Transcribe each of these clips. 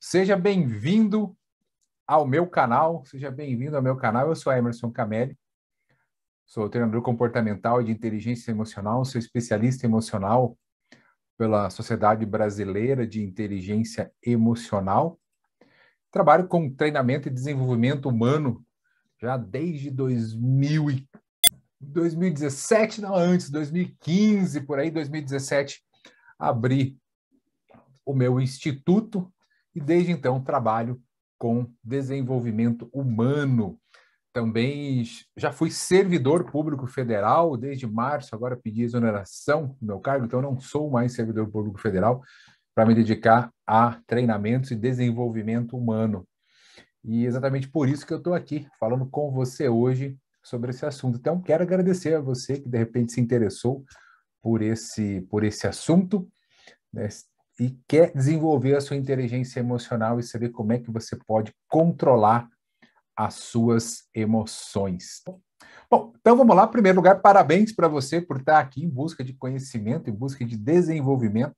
Seja bem-vindo ao meu canal, seja bem-vindo ao meu canal. Eu sou Emerson Camelli, sou treinador comportamental e de inteligência emocional, sou especialista emocional pela Sociedade Brasileira de Inteligência Emocional. Trabalho com treinamento e desenvolvimento humano já desde 2017, não antes, 2015, por aí, 2017, abri o meu instituto e desde então trabalho com desenvolvimento humano. Também já fui servidor público federal desde março, agora pedi exoneração do meu cargo, então não sou mais servidor público federal para me dedicar a treinamentos e desenvolvimento humano. E exatamente por isso que eu estou aqui falando com você hoje sobre esse assunto. Então, quero agradecer a você que de repente se interessou por esse assunto, né, e quer desenvolver a sua inteligência emocional e saber como é que você pode controlar as suas emoções. Bom, então vamos lá. Em primeiro lugar, parabéns para você por estar aqui em busca de conhecimento, em busca de desenvolvimento.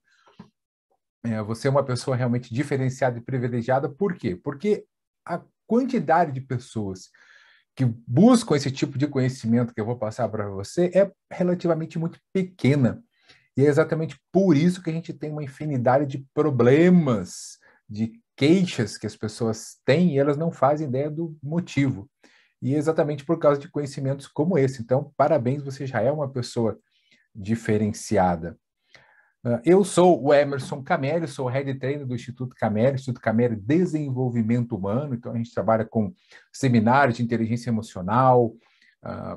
Você é uma pessoa realmente diferenciada e privilegiada. Por quê? Porque a quantidade de pessoas que buscam esse tipo de conhecimento que eu vou passar para você é relativamente muito pequena. E é exatamente por isso que a gente tem uma infinidade de problemas, de queixas que as pessoas têm e elas não fazem ideia do motivo. E é exatamente por causa de conhecimentos como esse. Então, parabéns, você já é uma pessoa diferenciada. Eu sou o Emerson Camelli, sou head trainer do Instituto Camelli Desenvolvimento Humano. Então, a gente trabalha com seminários de inteligência emocional,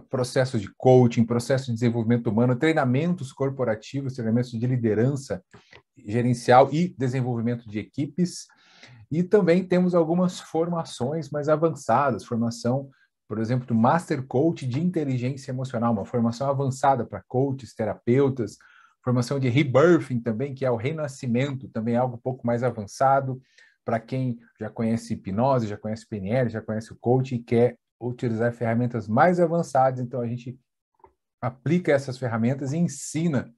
processos de coaching, processos de desenvolvimento humano, treinamentos corporativos, treinamentos de liderança gerencial e desenvolvimento de equipes. E também temos algumas formações mais avançadas, formação, por exemplo, do Master Coach de Inteligência Emocional, uma formação avançada para coaches, terapeutas, formação de Rebirthing também, que é o renascimento, também é algo um pouco mais avançado, para quem já conhece hipnose, já conhece PNL, já conhece o coaching e quer utilizar ferramentas mais avançadas, então a gente aplica essas ferramentas e ensina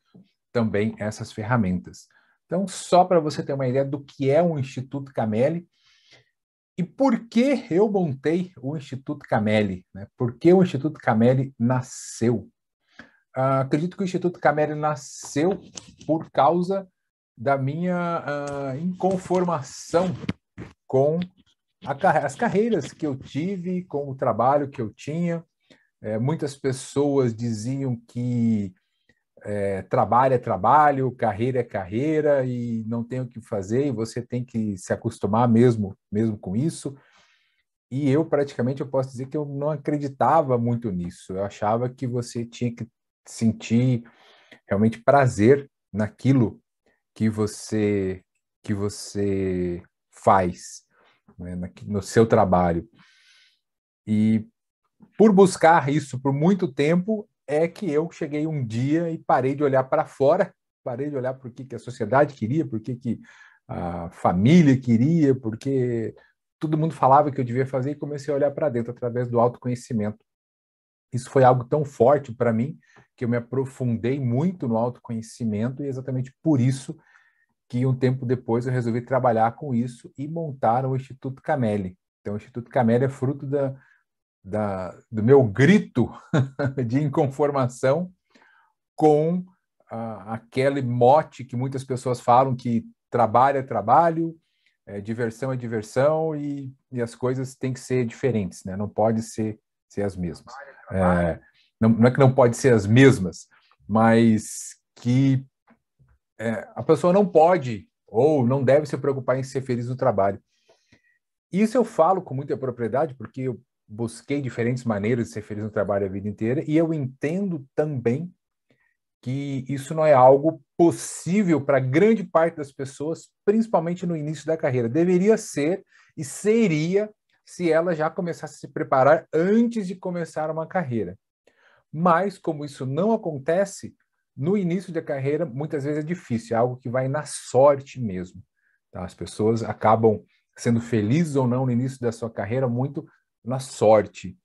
também essas ferramentas. Então, só para você ter uma ideia do que é o Instituto Camelli e por que eu montei o Instituto Camelli, né? Por que o Instituto Camelli nasceu? Acredito que o Instituto Camelli nasceu por causa da minha inconformação com as carreiras que eu tive, com o trabalho que eu tinha. Muitas pessoas diziam que trabalho é trabalho, carreira é carreira e não tem o que fazer e você tem que se acostumar mesmo com isso. E eu praticamente eu posso dizer que eu não acreditava muito nisso. Eu achava que você tinha que sentir realmente prazer naquilo que você faz, né, no seu trabalho. E por buscar isso por muito tempo, é que eu cheguei um dia e parei de olhar para fora, parei de olhar por que a sociedade queria, por que a família queria, porque todo mundo falava que eu devia fazer e comecei a olhar para dentro através do autoconhecimento. Isso foi algo tão forte para mim que eu me aprofundei muito no autoconhecimento e exatamente por isso que um tempo depois eu resolvi trabalhar com isso e montar o Instituto Camelli. Então, o Instituto Camelli é fruto do meu grito de inconformação com aquele mote que muitas pessoas falam que trabalho é trabalho, diversão é diversão e as coisas têm que ser diferentes, né? Não pode ser as mesmas. Não é que não pode ser as mesmas, mas que a pessoa não pode ou não deve se preocupar em ser feliz no trabalho. Isso eu falo com muita propriedade, porque eu busquei diferentes maneiras de ser feliz no trabalho a vida inteira, e eu entendo também que isso não é algo possível para grande parte das pessoas, principalmente no início da carreira. Deveria ser e seria se ela já começasse a se preparar antes de começar uma carreira. Mas, como isso não acontece, no início da carreira, muitas vezes é difícil, é algo que vai na sorte mesmo. Tá? As pessoas acabam sendo felizes ou não no início da sua carreira muito na sorte.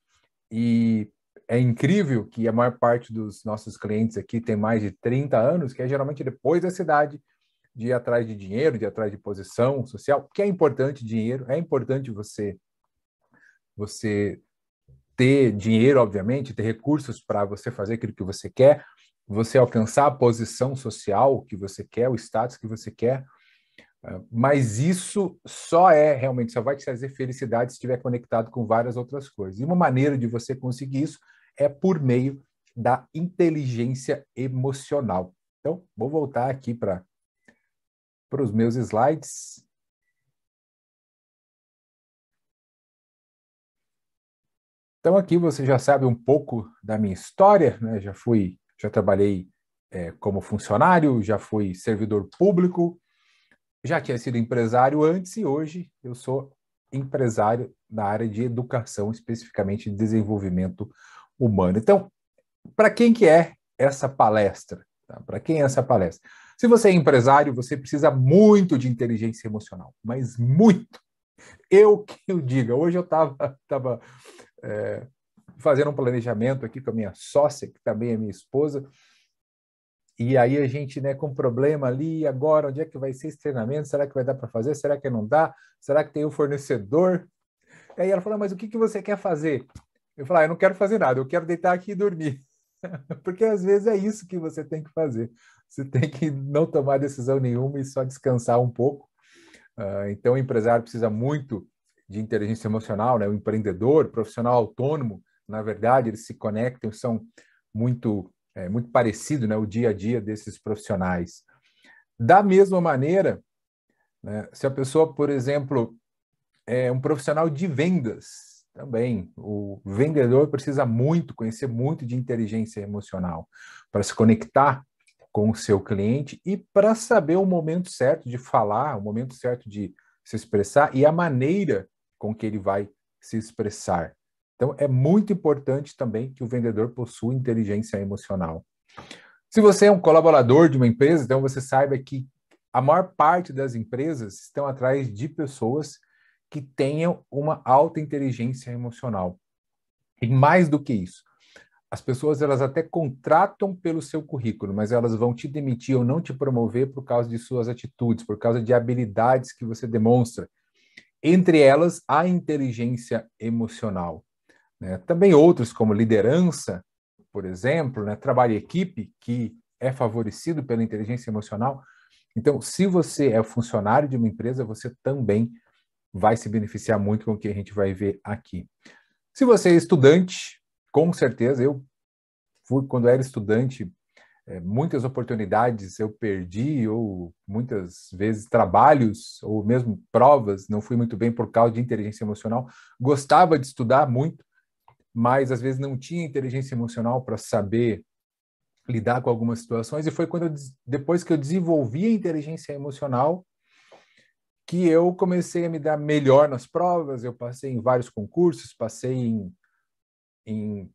E é incrível que a maior parte dos nossos clientes aqui tem mais de 30 anos, que é geralmente depois da cidade, de ir atrás de dinheiro, de ir atrás de posição social, que é importante dinheiro, é importante você ter dinheiro, obviamente, ter recursos para você fazer aquilo que você quer, você alcançar a posição social que você quer, o status que você quer, mas isso realmente só vai te trazer felicidade se estiver conectado com várias outras coisas. E uma maneira de você conseguir isso é por meio da inteligência emocional. Então, vou voltar aqui para os meus slides. Então, aqui você já sabe um pouco da minha história, né? Já trabalhei como funcionário, já fui servidor público, já tinha sido empresário antes e hoje eu sou empresário na área de educação, especificamente de desenvolvimento humano. Então, para quem que é essa palestra? Tá? Para quem é essa palestra? Se você é empresário, você precisa muito de inteligência emocional, mas muito. Eu que eu diga. Hoje eu estava fazendo um planejamento aqui com a minha sócia, que também é minha esposa, e aí a gente, né, com problema ali, agora, onde é que vai ser esse treinamento? Será que vai dar para fazer? Será que não dá? Será que tem o fornecedor? E aí ela falou, mas o que você quer fazer? Eu falei, eu não quero fazer nada, eu quero deitar aqui e dormir. Porque às vezes é isso que você tem que fazer. Você tem que não tomar decisão nenhuma e só descansar um pouco. Então, o empresário precisa muito de inteligência emocional, né? O empreendedor, o profissional autônomo, na verdade, eles se conectam, são muito parecidos, né? O dia a dia desses profissionais. Da mesma maneira, né? Se a pessoa, por exemplo, é um profissional de vendas, também, o vendedor precisa conhecer muito de inteligência emocional para se conectar com o seu cliente e para saber o momento certo de falar, o momento certo de se expressar e a maneira com que ele vai se expressar. Então, é muito importante também que o vendedor possua inteligência emocional. Se você é um colaborador de uma empresa, então você saiba que a maior parte das empresas estão atrás de pessoas que tenham uma alta inteligência emocional. E mais do que isso, as pessoas elas até contratam pelo seu currículo, mas elas vão te demitir ou não te promover por causa de suas atitudes, por causa de habilidades que você demonstra. Entre elas, a inteligência emocional. Né? Também outros, como liderança, por exemplo, né? Trabalho em equipe, que é favorecido pela inteligência emocional. Então, se você é funcionário de uma empresa, você também vai se beneficiar muito com o que a gente vai ver aqui. Se você é estudante, com certeza, quando era estudante, muitas oportunidades eu perdi, ou muitas vezes trabalhos, ou mesmo provas, não fui muito bem por causa de inteligência emocional. Gostava de estudar muito, mas às vezes não tinha inteligência emocional para saber lidar com algumas situações, e foi depois que eu desenvolvi a inteligência emocional que eu comecei a me dar melhor nas provas. Eu passei em vários concursos, passei em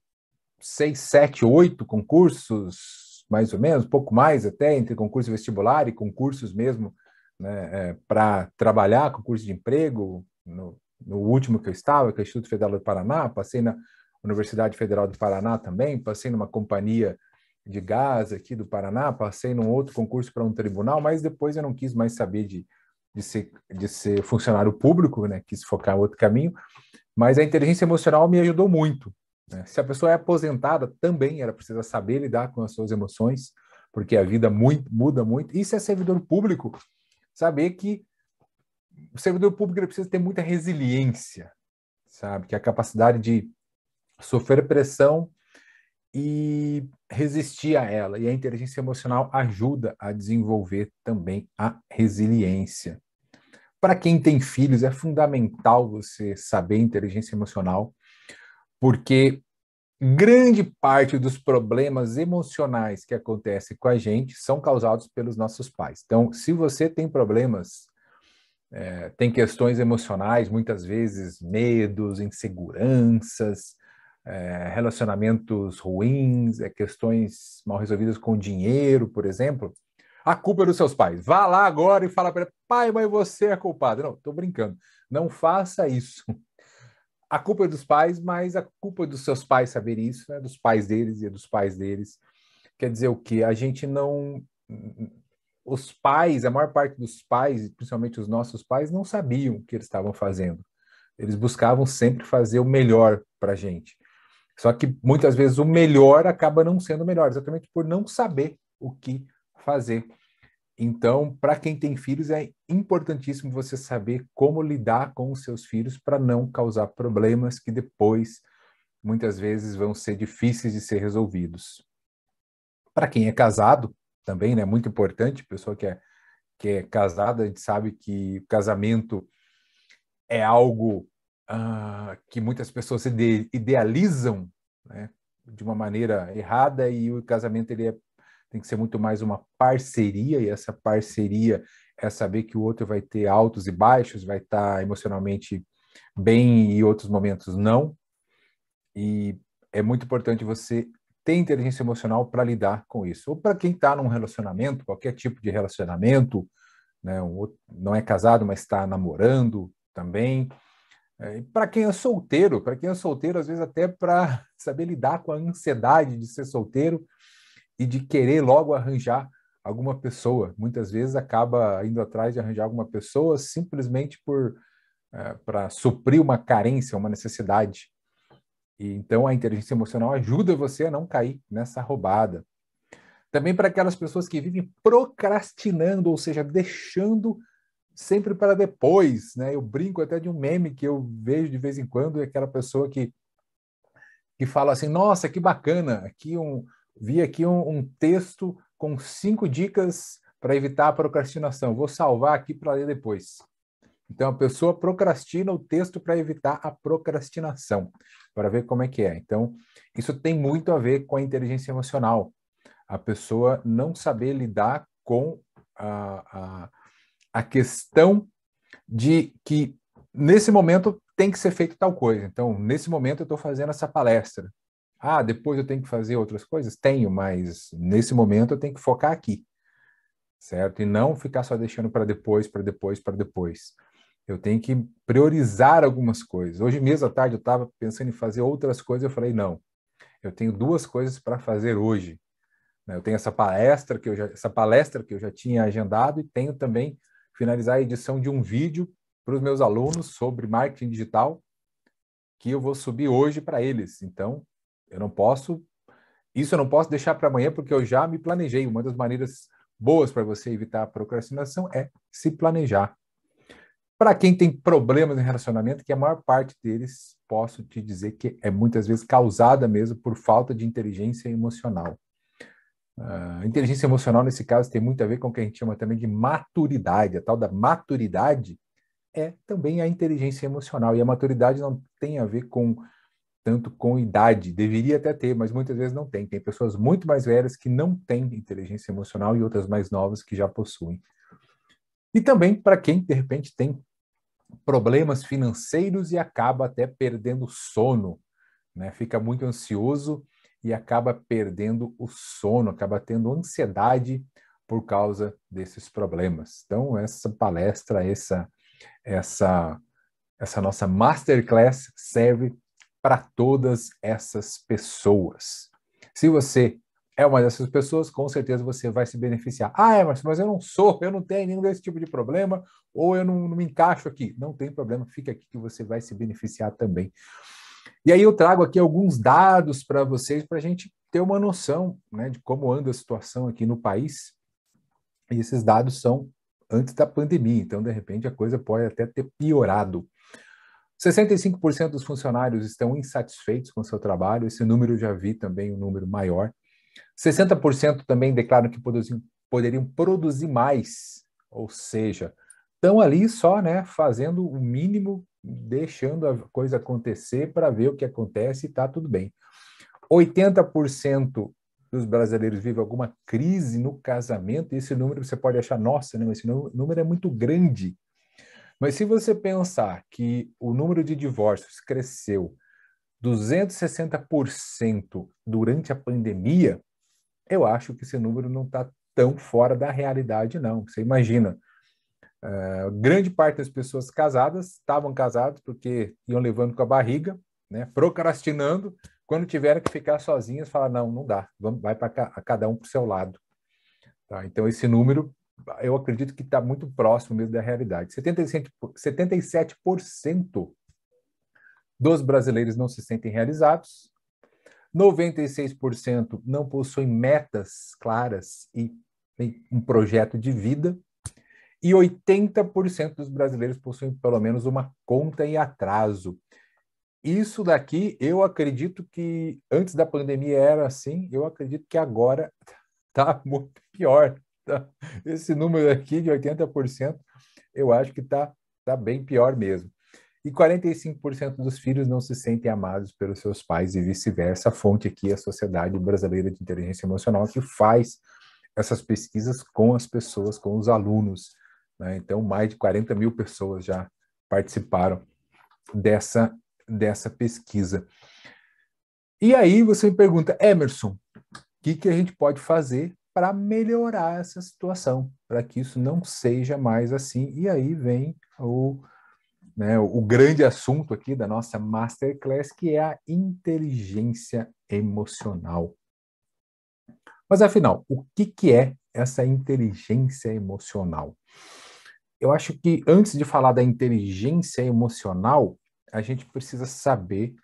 6, 7, 8 concursos, mais ou menos, pouco mais até, entre concurso vestibular e concursos mesmo, né, para trabalhar, concurso de emprego, no último que eu estava, que é o Instituto Federal do Paraná, passei na Universidade Federal do Paraná também, passei numa companhia de gás aqui do Paraná, passei num outro concurso para um tribunal, mas depois eu não quis mais saber de ser funcionário público, né? Quis focar em outro caminho, mas a inteligência emocional me ajudou muito. Né? Se a pessoa é aposentada, também ela precisa saber lidar com as suas emoções, porque a vida muda muito. E se é servidor público, saber que o servidor público ele precisa ter muita resiliência, sabe? Que é a capacidade de sofrer pressão e resistir a ela. E a inteligência emocional ajuda a desenvolver também a resiliência. Para quem tem filhos, é fundamental você saber inteligência emocional, porque grande parte dos problemas emocionais que acontecem com a gente são causados pelos nossos pais. Então, se você tem problemas, tem questões emocionais, muitas vezes medos, inseguranças, relacionamentos ruins, questões mal resolvidas com dinheiro, por exemplo, a culpa é dos seus pais. Vá lá agora e fala para ele, pai, mãe, você é culpado. Não, estou brincando. Não faça isso. A culpa é dos pais, mas a culpa é dos seus pais saber isso, né? Dos pais deles e dos pais deles. Quer dizer o quê? A gente não os pais, a maior parte dos pais, principalmente os nossos pais, não sabiam o que eles estavam fazendo. Eles buscavam sempre fazer o melhor para a gente. Só que muitas vezes o melhor acaba não sendo o melhor, exatamente por não saber o que fazer. Então, para quem tem filhos, é importantíssimo você saber como lidar com os seus filhos para não causar problemas que depois, muitas vezes, vão ser difíceis de ser resolvidos. Para quem é casado, também, né, muito importante, pessoa que é casada, a gente sabe que o casamento é algo que muitas pessoas idealizam, né, de uma maneira errada, e o casamento tem que ser muito mais uma parceria, e essa parceria é saber que o outro vai ter altos e baixos, vai estar emocionalmente bem e outros momentos não. E é muito importante você ter inteligência emocional para lidar com isso. Ou para quem está num relacionamento, qualquer tipo de relacionamento, né, não é casado, mas está namorando também. Para quem é solteiro, às vezes até para saber lidar com a ansiedade de ser solteiro e de querer logo arranjar alguma pessoa. Muitas vezes acaba indo atrás de arranjar alguma pessoa simplesmente para suprir uma carência, uma necessidade. E então a inteligência emocional ajuda você a não cair nessa roubada. Também para aquelas pessoas que vivem procrastinando, ou seja, deixando sempre para depois, né? Eu brinco até de um meme que eu vejo de vez em quando, é aquela pessoa que fala assim, nossa, que bacana, vi aqui um texto com 5 dicas para evitar a procrastinação, vou salvar aqui para ler depois. Então, a pessoa procrastina o texto para evitar a procrastinação, para ver como é que é. Então, isso tem muito a ver com a inteligência emocional. A pessoa não saber lidar com a questão de que, nesse momento, tem que ser feito tal coisa. Então, nesse momento, eu estou fazendo essa palestra. Ah, depois eu tenho que fazer outras coisas? Tenho, mas nesse momento eu tenho que focar aqui, certo? E não ficar só deixando para depois, para depois, para depois. Eu tenho que priorizar algumas coisas. Hoje mesmo à tarde eu estava pensando em fazer outras coisas, eu falei, não, eu tenho 2 coisas para fazer hoje. Eu tenho essa palestra que eu já tinha agendado, e tenho também finalizar a edição de um vídeo para os meus alunos sobre marketing digital, que eu vou subir hoje para eles. Então, eu não posso deixar para amanhã, porque eu já me planejei. Uma das maneiras boas para você evitar a procrastinação é se planejar. Para quem tem problemas em relacionamento, que a maior parte deles, posso te dizer que é muitas vezes causada mesmo por falta de inteligência emocional. A inteligência emocional, nesse caso, tem muito a ver com o que a gente chama também de maturidade. A tal da maturidade é também a inteligência emocional. E a maturidade não tem a ver tanto com idade. Deveria até ter, mas muitas vezes não tem. Tem pessoas muito mais velhas que não têm inteligência emocional e outras mais novas que já possuem. E também para quem, de repente, tem problemas financeiros e acaba até perdendo o sono, né? Fica muito ansioso e acaba perdendo o sono, acaba tendo ansiedade por causa desses problemas. Então, essa palestra, essa nossa masterclass serve para todas essas pessoas. Se você é uma dessas pessoas, com certeza você vai se beneficiar. Ah, Emerson, mas eu não tenho nenhum desse tipo de problema, ou eu não me encaixo aqui. Não tem problema, fica aqui que você vai se beneficiar também. E aí eu trago aqui alguns dados para vocês, para a gente ter uma noção, né, de como anda a situação aqui no país. E esses dados são antes da pandemia, então, de repente, a coisa pode até ter piorado. 65% dos funcionários estão insatisfeitos com o seu trabalho, esse número eu já vi também um número maior. 60% também declaram que poderiam produzir mais, ou seja, estão ali só, né, fazendo o mínimo, deixando a coisa acontecer para ver o que acontece e está tudo bem. 80% dos brasileiros vivem alguma crise no casamento, e esse número você pode achar, nossa, não, esse número é muito grande. Mas se você pensar que o número de divórcios cresceu 260% durante a pandemia, eu acho que esse número não está tão fora da realidade, não. Você imagina, grande parte das pessoas casadas estavam casadas porque iam levando com a barriga, né, procrastinando, quando tiveram que ficar sozinhas, falar, não, não dá, vai para cada um para o seu lado. Tá? Então, esse número eu acredito que está muito próximo mesmo da realidade. 77% dos brasileiros não se sentem realizados, 96% não possuem metas claras e um projeto de vida, e 80% dos brasileiros possuem pelo menos uma conta em atraso. Isso daqui, eu acredito que antes da pandemia era assim, eu acredito que agora está muito pior. Tá? Esse número aqui de 80%, eu acho que tá bem pior mesmo. E 45% dos filhos não se sentem amados pelos seus pais e vice-versa. A fonte aqui é a Sociedade Brasileira de Inteligência Emocional, que faz essas pesquisas com as pessoas, com os alunos. Né? Então, mais de 40 mil pessoas já participaram dessa pesquisa. E aí você me pergunta, Emerson, o que a gente pode fazer para melhorar essa situação, para que isso não seja mais assim? E aí vem o grande assunto aqui da nossa Masterclass, que é a inteligência emocional. Mas, afinal, o que é essa inteligência emocional? Eu acho que antes de falar da inteligência emocional, a gente precisa saber,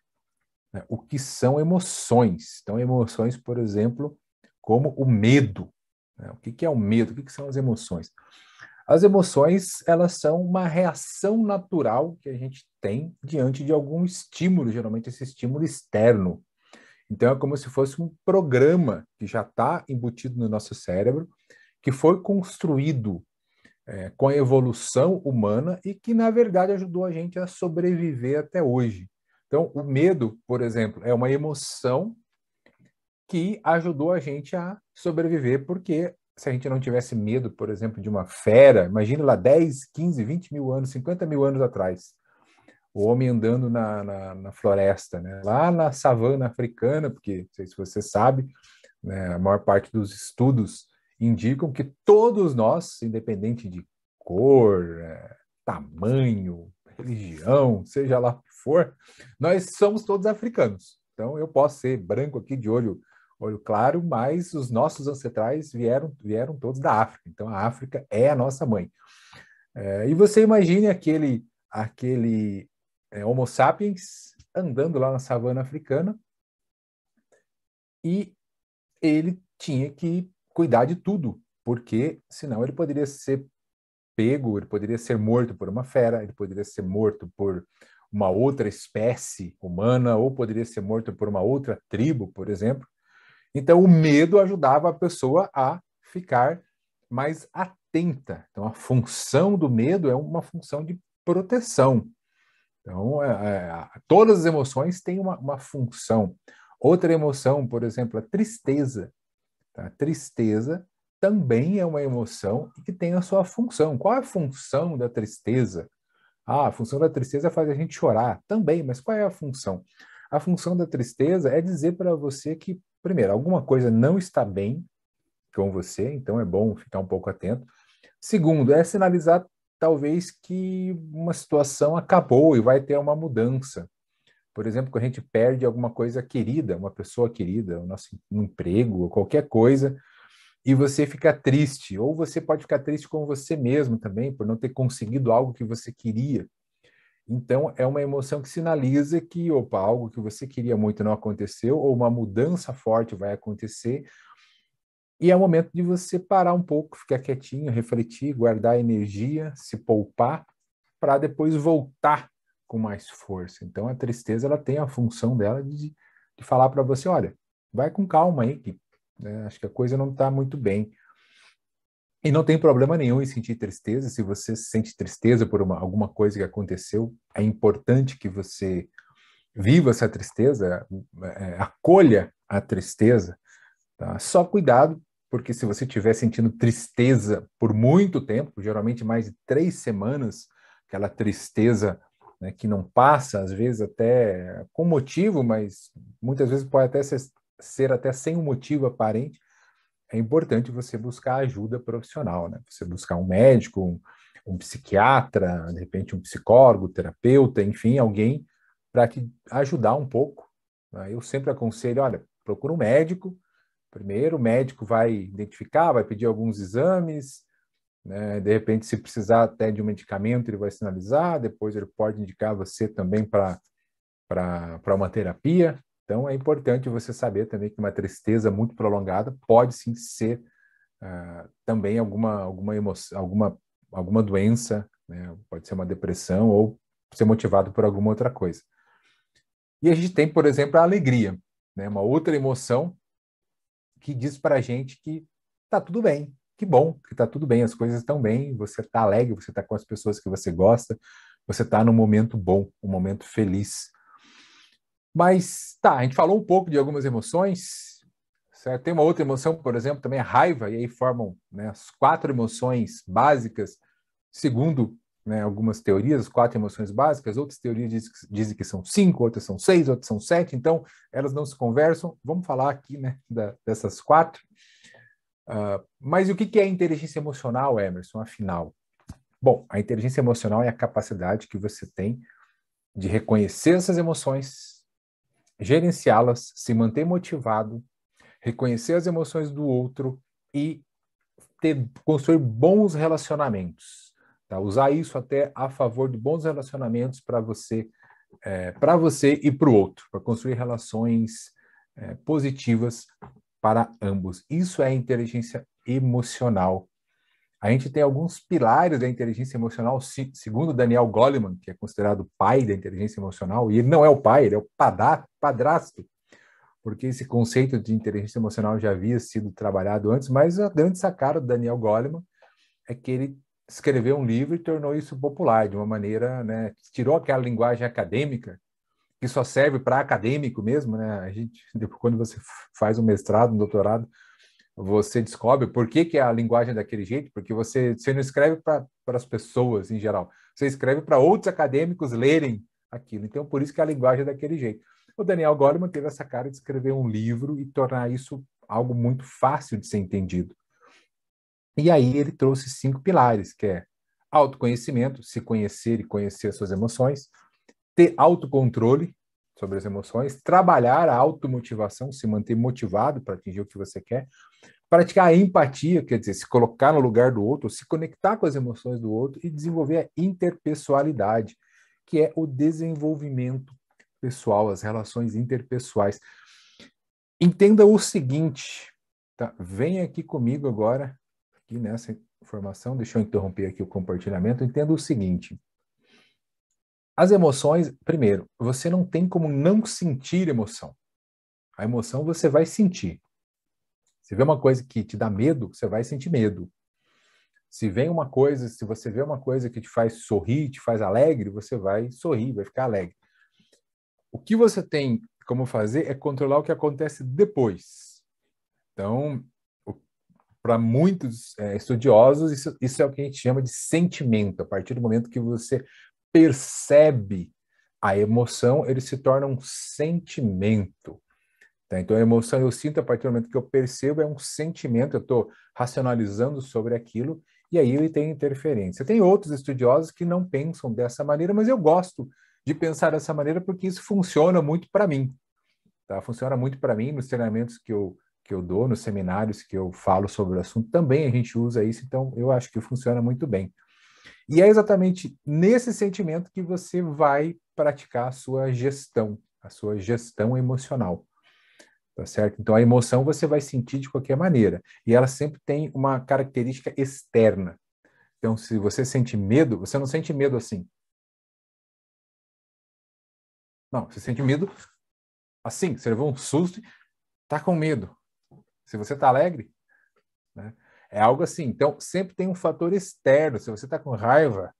né, o que são emoções. Então, emoções, por exemplo, como o medo. Né? O que é o medo? O que são as emoções? As emoções, elas são uma reação natural que a gente tem diante de algum estímulo, geralmente esse estímulo externo. Então, é como se fosse um programa que já está embutido no nosso cérebro, que foi construído com a evolução humana e que, na verdade, ajudou a gente a sobreviver até hoje. Então, o medo, por exemplo, é uma emoção que ajudou a gente a sobreviver, porque se a gente não tivesse medo, por exemplo, de uma fera, imagina lá 10, 15, 20 mil anos, 50 mil anos atrás, o homem andando na floresta, né? Lá na savana africana, porque, não sei se você sabe, né, a maior parte dos estudos indicam que todos nós, independente de cor, tamanho, religião, seja lá o que for, nós somos todos africanos. Então, eu posso ser branco aqui de olho claro, mas os nossos ancestrais vieram todos da África. Então, a África é a nossa mãe. E você imagine aquele Homo sapiens andando lá na savana africana e ele tinha que cuidar de tudo, porque senão ele poderia ser pego, ele poderia ser morto por uma fera, ele poderia ser morto por uma outra espécie humana, ou poderia ser morto por uma outra tribo, por exemplo. Então, o medo ajudava a pessoa a ficar mais atenta. Então, a função do medo é uma função de proteção. Então, todas as emoções têm uma função. Outra emoção, por exemplo, a tristeza. Tá? A tristeza também é uma emoção e que tem a sua função. Qual é a função da tristeza? A função da tristeza faz a gente chorar também, mas qual é a função? A função da tristeza é dizer para você que, primeiro, alguma coisa não está bem com você, então é bom ficar um pouco atento. Segundo, é sinalizar talvez que uma situação acabou e vai ter uma mudança. Por exemplo, quando a gente perde alguma coisa querida, uma pessoa querida, um emprego, ou qualquer coisa, e você fica triste, ou você pode ficar triste com você mesmo também, por não ter conseguido algo que você queria. Então, é uma emoção que sinaliza que, opa, algo que você queria muito não aconteceu, ou uma mudança forte vai acontecer, e é o momento de você parar um pouco, ficar quietinho, refletir, guardar energia, se poupar, para depois voltar com mais força. Então, a tristeza ela tem a função dela de falar para você, olha, vai com calma aí, que acho que a coisa não está muito bem. E não tem problema nenhum em sentir tristeza. Se você sente tristeza por alguma coisa que aconteceu, é importante que você viva essa tristeza, acolha a tristeza. Tá? Só cuidado, porque se você estiver sentindo tristeza por muito tempo, geralmente mais de 3 semanas, aquela tristeza, né, que não passa, às vezes até com motivo, mas muitas vezes pode até ser até sem um motivo aparente, é importante você buscar ajuda profissional, né? Você buscar um médico, um psiquiatra, de repente um psicólogo, terapeuta, enfim, alguém para te ajudar um pouco. Né? Eu sempre aconselho, olha, procura um médico. Primeiro, o médico vai identificar, vai pedir alguns exames, né? De repente, se precisar até de um medicamento, ele vai sinalizar, depois ele pode indicar você também para uma terapia. Então, é importante você saber também que uma tristeza muito prolongada pode sim ser também alguma emoção, alguma doença, né? Pode ser uma depressão ou ser motivado por alguma outra coisa. E a gente tem, por exemplo, a alegria, né? Uma outra emoção que diz para a gente que tá tudo bem, que bom, que tá tudo bem, as coisas estão bem, você tá alegre, você tá com as pessoas que você gosta, você tá num momento bom, um momento feliz. Mas tá, a gente falou um pouco de algumas emoções, certo? Tem uma outra emoção, por exemplo, também a raiva, e aí formam, né, as 4 emoções básicas, segundo, né, algumas teorias, as 4 emoções básicas, outras teorias dizem que são 5, outras são 6, outras são 7, então elas não se conversam. Vamos falar aqui, né, dessas 4. Mas o que é inteligência emocional, Emerson, afinal? Bom, a inteligência emocional é a capacidade que você tem de reconhecer essas emoções, gerenciá-las, se manter motivado, reconhecer as emoções do outro e construir bons relacionamentos. Tá? Usar isso até a favor de bons relacionamentos para você e para o outro, para construir relações positivas para ambos. Isso é inteligência emocional. A gente tem alguns pilares da inteligência emocional, segundo Daniel Goleman, que é considerado o pai da inteligência emocional, e ele não é o pai, ele é o padrasto, porque esse conceito de inteligência emocional já havia sido trabalhado antes, mas a grande sacada do Daniel Goleman é que ele escreveu um livro e tornou isso popular, de uma maneira, né, tirou aquela linguagem acadêmica, que só serve para acadêmico mesmo, né? A gente, depois, quando você faz um mestrado, um doutorado, você descobre por que a linguagem é daquele jeito, porque você não escreve para as pessoas em geral, você escreve para outros acadêmicos lerem aquilo. Então, por isso que a linguagem é daquele jeito. O Daniel Goleman teve essa cara de escrever um livro e tornar isso algo muito fácil de ser entendido. E aí ele trouxe 5 pilares, que é autoconhecimento, se conhecer e conhecer as suas emoções, ter autocontrole sobre as emoções, trabalhar a automotivação, se manter motivado para atingir o que você quer, praticar a empatia, quer dizer, se colocar no lugar do outro, se conectar com as emoções do outro e desenvolver a interpessoalidade, que é o desenvolvimento pessoal, as relações interpessoais. Entenda o seguinte, tá? Vem aqui comigo agora, aqui nessa informação, deixa eu interromper aqui o compartilhamento, entenda o seguinte. As emoções, primeiro, você não tem como não sentir emoção. A emoção você vai sentir. Se vê uma coisa que te dá medo, você vai sentir medo. Se você vê uma coisa que te faz sorrir, te faz alegre, você vai sorrir, vai ficar alegre. O que você tem como fazer é controlar o que acontece depois. Então, para muitos estudiosos, isso é o que a gente chama de sentimento. A partir do momento que você percebe a emoção, ele se torna um sentimento. Tá? Então, a emoção eu sinto a partir do momento que eu percebo, é um sentimento, eu estou racionalizando sobre aquilo, e aí ele tem interferência. Tem outros estudiosos que não pensam dessa maneira, mas eu gosto de pensar dessa maneira porque isso funciona muito para mim. Tá? Funciona muito para mim nos treinamentos que eu dou, nos seminários que eu falo sobre o assunto, também a gente usa isso, então eu acho que funciona muito bem. E é exatamente nesse sentimento que você vai praticar a sua gestão emocional. Tá certo? Então, a emoção você vai sentir de qualquer maneira. E ela sempre tem uma característica externa. Então, se você sente medo, você não sente medo assim. Não, você sente medo assim. Você levou um susto e está com medo. Se você está alegre, né? É algo assim. Então, sempre tem um fator externo. Se você está com raiva,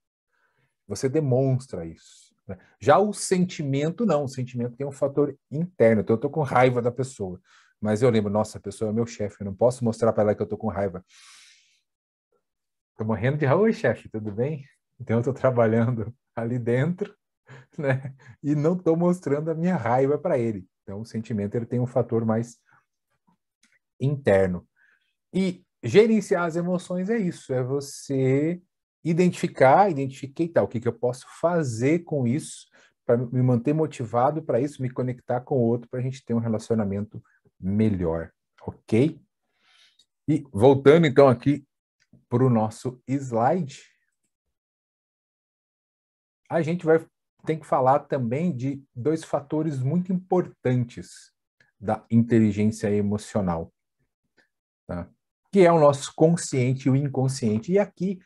você demonstra isso. Né? Já o sentimento, não. O sentimento tem um fator interno. Então, eu estou com raiva da pessoa. Mas eu lembro, nossa, a pessoa é meu chefe. Eu não posso mostrar para ela que eu estou com raiva. Estou morrendo de raiva, oi, chefe, tudo bem? Então, eu estou trabalhando ali dentro, né? E não estou mostrando a minha raiva para ele. Então, o sentimento ele tem um fator mais interno. E gerenciar as emoções é isso, é você identifiquei tal, o que eu posso fazer com isso para me manter motivado para isso, me conectar com o outro, para a gente ter um relacionamento melhor, ok? E voltando então aqui para o nosso slide, a gente tem que falar também de dois fatores muito importantes da inteligência emocional, tá? Que é o nosso consciente e o inconsciente. E aqui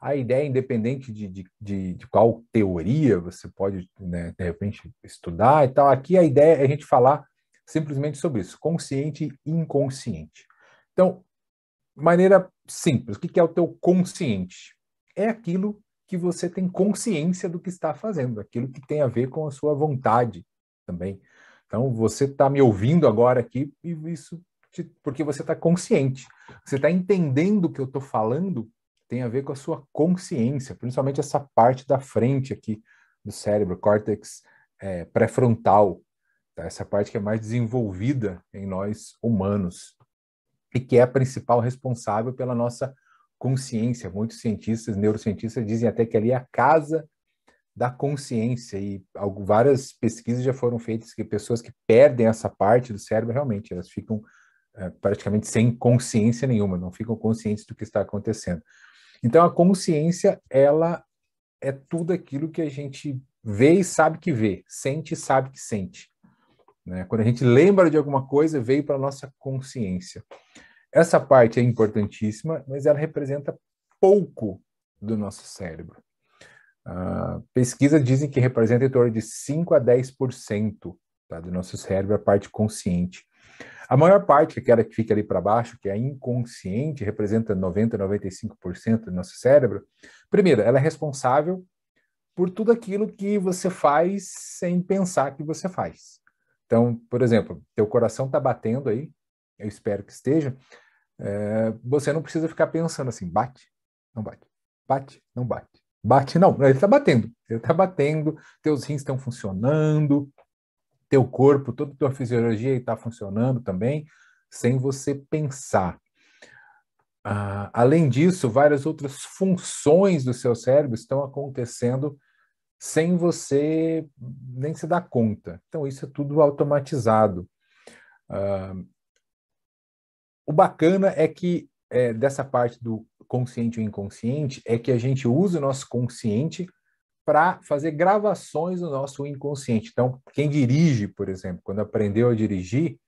a ideia, independente de qual teoria você pode, né, de repente, estudar e tal, aqui a ideia é a gente falar simplesmente sobre isso, consciente e inconsciente. Então, de maneira simples, o que é o teu consciente? É aquilo que você tem consciência do que está fazendo, aquilo que tem a ver com a sua vontade também. Então, você está me ouvindo agora aqui, e isso porque você está consciente. Você está entendendo o que eu estou falando, tem a ver com a sua consciência, principalmente essa parte da frente aqui do cérebro, córtex pré-frontal, tá? Essa parte que é mais desenvolvida em nós humanos e que é a principal responsável pela nossa consciência. Muitos cientistas, neurocientistas, dizem até que ali é a casa da consciência, e várias pesquisas já foram feitas que pessoas que perdem essa parte do cérebro, realmente, elas ficam praticamente sem consciência nenhuma, não ficam conscientes do que está acontecendo. Então, a consciência, ela é tudo aquilo que a gente vê e sabe que vê, sente e sabe que sente, né? Quando a gente lembra de alguma coisa, veio para a nossa consciência. Essa parte é importantíssima, mas ela representa pouco do nosso cérebro. Pesquisas dizem que representa em torno de 5 a 10%, tá, do nosso cérebro, a parte consciente. A maior parte, aquela que fica ali para baixo, que é a inconsciente, representa 90 a 95% do nosso cérebro. Primeiro, ela é responsável por tudo aquilo que você faz sem pensar que você faz. Então, por exemplo, teu coração está batendo aí, eu espero que esteja, você não precisa ficar pensando assim, bate, não bate, bate, não bate, bate, não, ele está batendo, teus rins estão funcionando, teu corpo, toda a tua fisiologia está funcionando também, sem você pensar. Além disso, várias outras funções do seu cérebro estão acontecendo sem você nem se dar conta. Então, isso é tudo automatizado. O bacana é que dessa parte do consciente e inconsciente é que a gente usa o nosso consciente para fazer gravações no nosso inconsciente. Então, quem dirige, por exemplo, quando aprendeu a dirigir,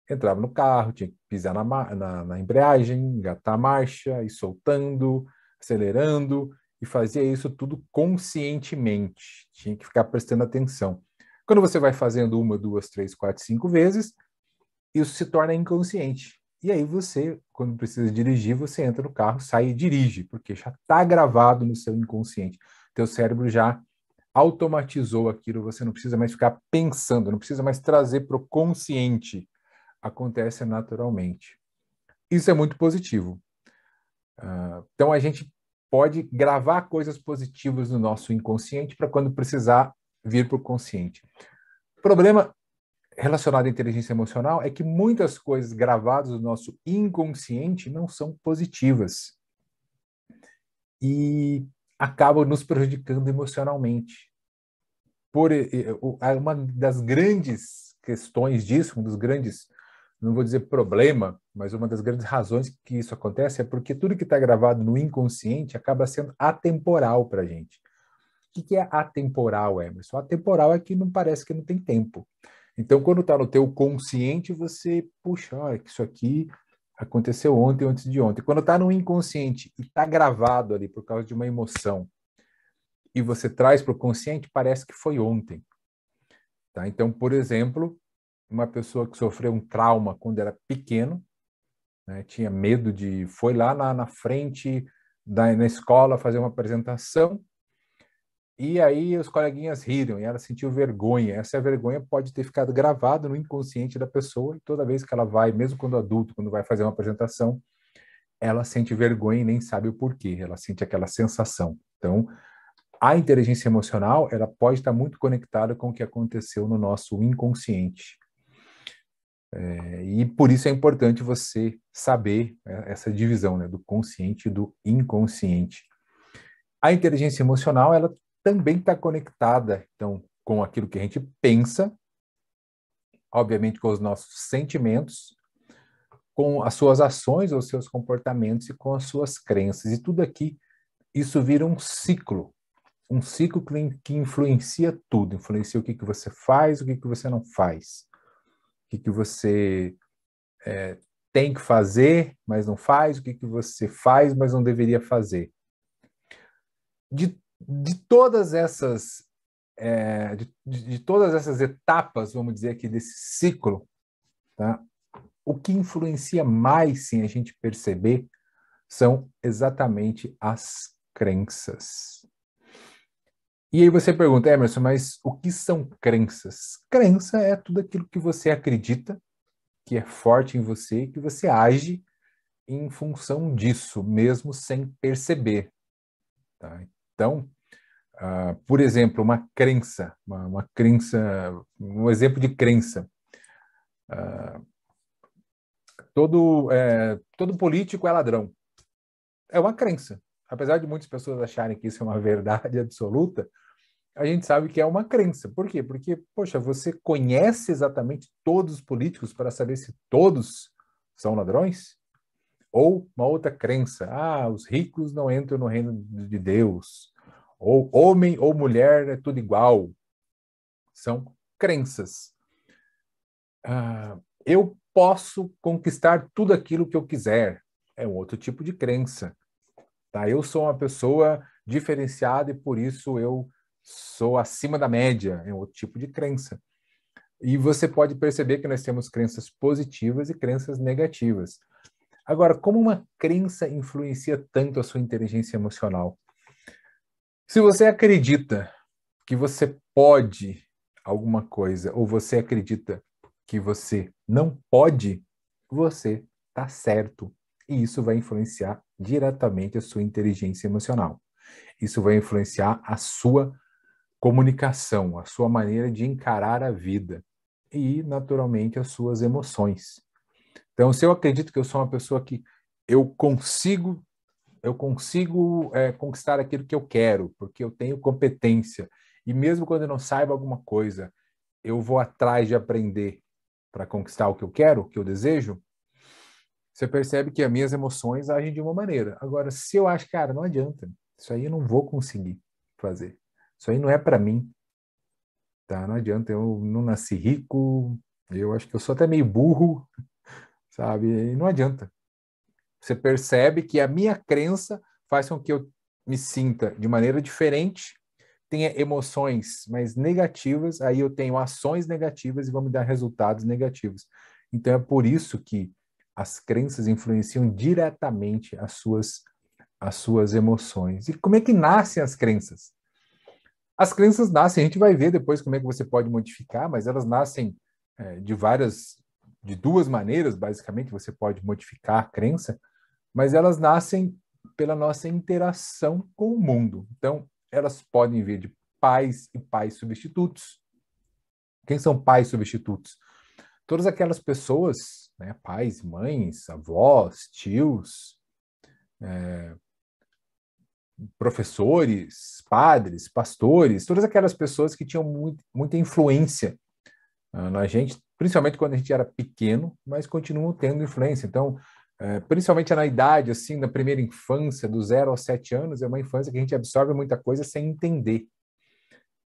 entrava no carro, tinha que pisar na embreagem, engatar a marcha, ir soltando, acelerando, e fazia isso tudo conscientemente. Tinha que ficar prestando atenção. Quando você vai fazendo uma, duas, três, quatro, cinco vezes, isso se torna inconsciente. E aí você, quando precisa dirigir, você entra no carro, sai e dirige, porque já está gravado no seu inconsciente. Teu cérebro já automatizou aquilo, você não precisa mais ficar pensando, não precisa mais trazer para o consciente. Acontece naturalmente. Isso é muito positivo. Então a gente pode gravar coisas positivas no nosso inconsciente para quando precisar vir para o consciente. O problema relacionado à inteligência emocional é que muitas coisas gravadas no nosso inconsciente não são positivas e acabam nos prejudicando emocionalmente. Uma das grandes questões disso, um dos grandes, não vou dizer problema, mas uma das grandes razões que isso acontece é porque tudo que está gravado no inconsciente acaba sendo atemporal para a gente. O que é atemporal, Emerson? Atemporal é que não parece que não tem tempo. Então, quando está no teu consciente, você, puxa, olha, que isso aqui aconteceu ontem, antes de ontem. Quando está no inconsciente e está gravado ali por causa de uma emoção, e você traz para o consciente, parece que foi ontem. Tá? Então, por exemplo, uma pessoa que sofreu um trauma quando era pequeno, né, tinha medo foi lá na frente na escola fazer uma apresentação, e aí os coleguinhas riram, e ela sentiu vergonha. Essa vergonha pode ter ficado gravada no inconsciente da pessoa, e toda vez que ela vai, mesmo quando adulto, quando vai fazer uma apresentação, ela sente vergonha e nem sabe o porquê, ela sente aquela sensação. Então, a inteligência emocional, ela pode estar muito conectada com o que aconteceu no nosso inconsciente. E por isso é importante você saber essa divisão, né, do consciente e do inconsciente. A inteligência emocional, ela também está conectada, então, com aquilo que a gente pensa, obviamente com os nossos sentimentos, com as suas ações ou seus comportamentos e com as suas crenças. E tudo aqui, isso vira um ciclo que influencia tudo, influencia o que você faz, o que você não faz, o que você tem que fazer, mas não faz, o que você faz, mas não deveria fazer. De todas essas de todas essas etapas, vamos dizer aqui, desse ciclo, tá? O que influencia mais, sem a gente perceber, são exatamente as crenças. E aí você pergunta, Emerson, mas o que são crenças? Crença é tudo aquilo que você acredita, que é forte em você, que você age em função disso, mesmo sem perceber. Tá? Então, por exemplo, uma crença, um exemplo de crença. Todo político é ladrão. É uma crença. Apesar de muitas pessoas acharem que isso é uma verdade absoluta, a gente sabe que é uma crença. Por quê? Porque, poxa, você conhece exatamente todos os políticos para saber se todos são ladrões? Ou uma outra crença, os ricos não entram no reino de Deus. Ou homem ou mulher é tudo igual. São crenças. Eu posso conquistar tudo aquilo que eu quiser. É um outro tipo de crença. Tá? Eu sou uma pessoa diferenciada e por isso eu sou acima da média. É um outro tipo de crença. E você pode perceber que nós temos crenças positivas e crenças negativas. Agora, como uma crença influencia tanto a sua inteligência emocional? Se você acredita que você pode alguma coisa, ou você acredita que você não pode, você está certo. E isso vai influenciar diretamente a sua inteligência emocional. Isso vai influenciar a sua comunicação, a sua maneira de encarar a vida e, naturalmente, as suas emoções. Então, se eu acredito que eu sou uma pessoa que eu consigo conquistar aquilo que eu quero, porque eu tenho competência. E mesmo quando eu não saiba alguma coisa, eu vou atrás de aprender para conquistar o que eu quero, o que eu desejo. Você percebe que as minhas emoções agem de uma maneira. Agora, se eu acho, cara, não adianta, isso aí eu não vou conseguir fazer. Isso aí não é para mim, tá? Não adianta, eu não nasci rico, eu acho que eu sou até meio burro, sabe? E não adianta. Você percebe que a minha crença faz com que eu me sinta de maneira diferente, tenha emoções mais negativas, aí eu tenho ações negativas e vão me dar resultados negativos. Então é por isso que as crenças influenciam diretamente as suas emoções. E como é que nascem as crenças? As crenças nascem, a gente vai ver depois como é que você pode modificar, mas elas nascem de duas maneiras, basicamente, você pode modificar a crença, mas elas nascem pela nossa interação com o mundo. Então, elas podem vir de pais e pais substitutos. Quem são pais substitutos? Todas aquelas pessoas, né, pais, mães, avós, tios, professores, padres, pastores, todas aquelas pessoas que tinham muita influência na gente, principalmente quando a gente era pequeno, mas continuam tendo influência. Então, principalmente na idade, assim, na primeira infância, do 0 aos 7 anos, é uma infância que a gente absorve muita coisa sem entender.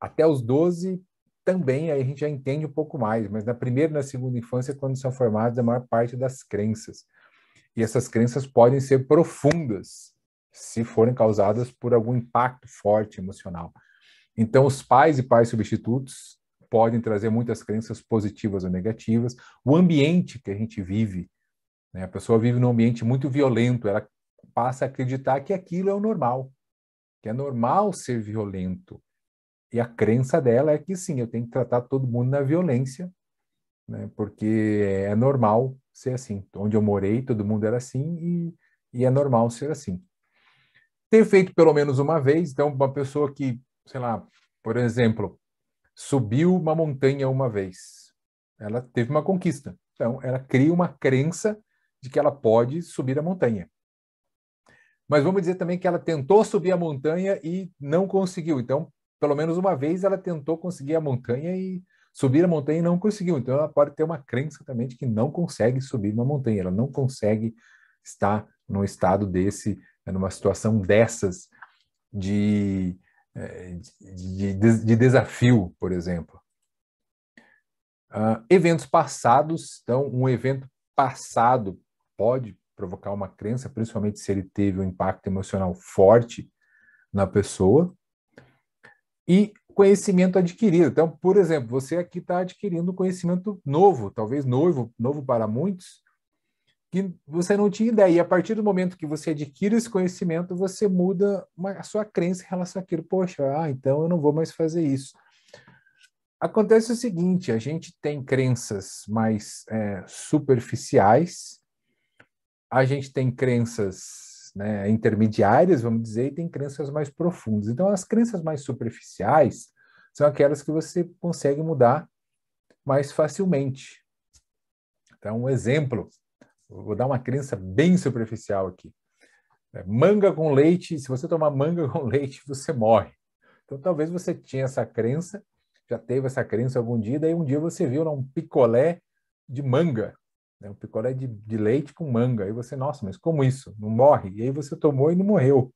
Até os 12 também, aí a gente já entende um pouco mais, mas na primeira e na segunda infância, quando são formadas a maior parte das crenças. E essas crenças podem ser profundas, se forem causadas por algum impacto forte emocional. Então, os pais e pais substitutos podem trazer muitas crenças positivas ou negativas. O ambiente que a gente vive, né? A pessoa vive num ambiente muito violento, ela passa a acreditar que aquilo é o normal, que é normal ser violento. E a crença dela é que sim, eu tenho que tratar todo mundo na violência, né? Porque é normal ser assim. Onde eu morei, todo mundo era assim e é normal ser assim. Ter feito pelo menos uma vez, então uma pessoa que, sei lá, por exemplo, subiu uma montanha uma vez, ela teve uma conquista. Então, ela cria uma crença de que ela pode subir a montanha. Mas vamos dizer também que ela tentou subir a montanha e não conseguiu. Então, pelo menos uma vez ela tentou conseguir a montanha e subir a montanha e não conseguiu. Então, ela pode ter uma crença também de que não consegue subir uma montanha, ela não consegue estar num estado desse, numa situação dessas de, de desafio, por exemplo. Eventos passados, então, um evento passado pode provocar uma crença, principalmente se ele teve um impacto emocional forte na pessoa. E conhecimento adquirido. Então, por exemplo, você aqui está adquirindo conhecimento novo, talvez novo para muitos, que você não tinha ideia. E a partir do momento que você adquire esse conhecimento, você muda a sua crença em relação àquilo. Poxa, então eu não vou mais fazer isso. Acontece o seguinte, a gente tem crenças mais superficiais, a gente tem crenças, né, intermediárias, vamos dizer, e tem crenças mais profundas. Então, as crenças mais superficiais são aquelas que você consegue mudar mais facilmente. Então, um exemplo, vou dar uma crença bem superficial aqui. Manga com leite, se você tomar manga com leite, você morre. Então, talvez você tinha essa crença, já teve essa crença algum dia, daí um dia você viu um picolé de manga, né, um picolé de leite com manga. Aí você, nossa, mas como isso? Não morre? E aí você tomou e não morreu.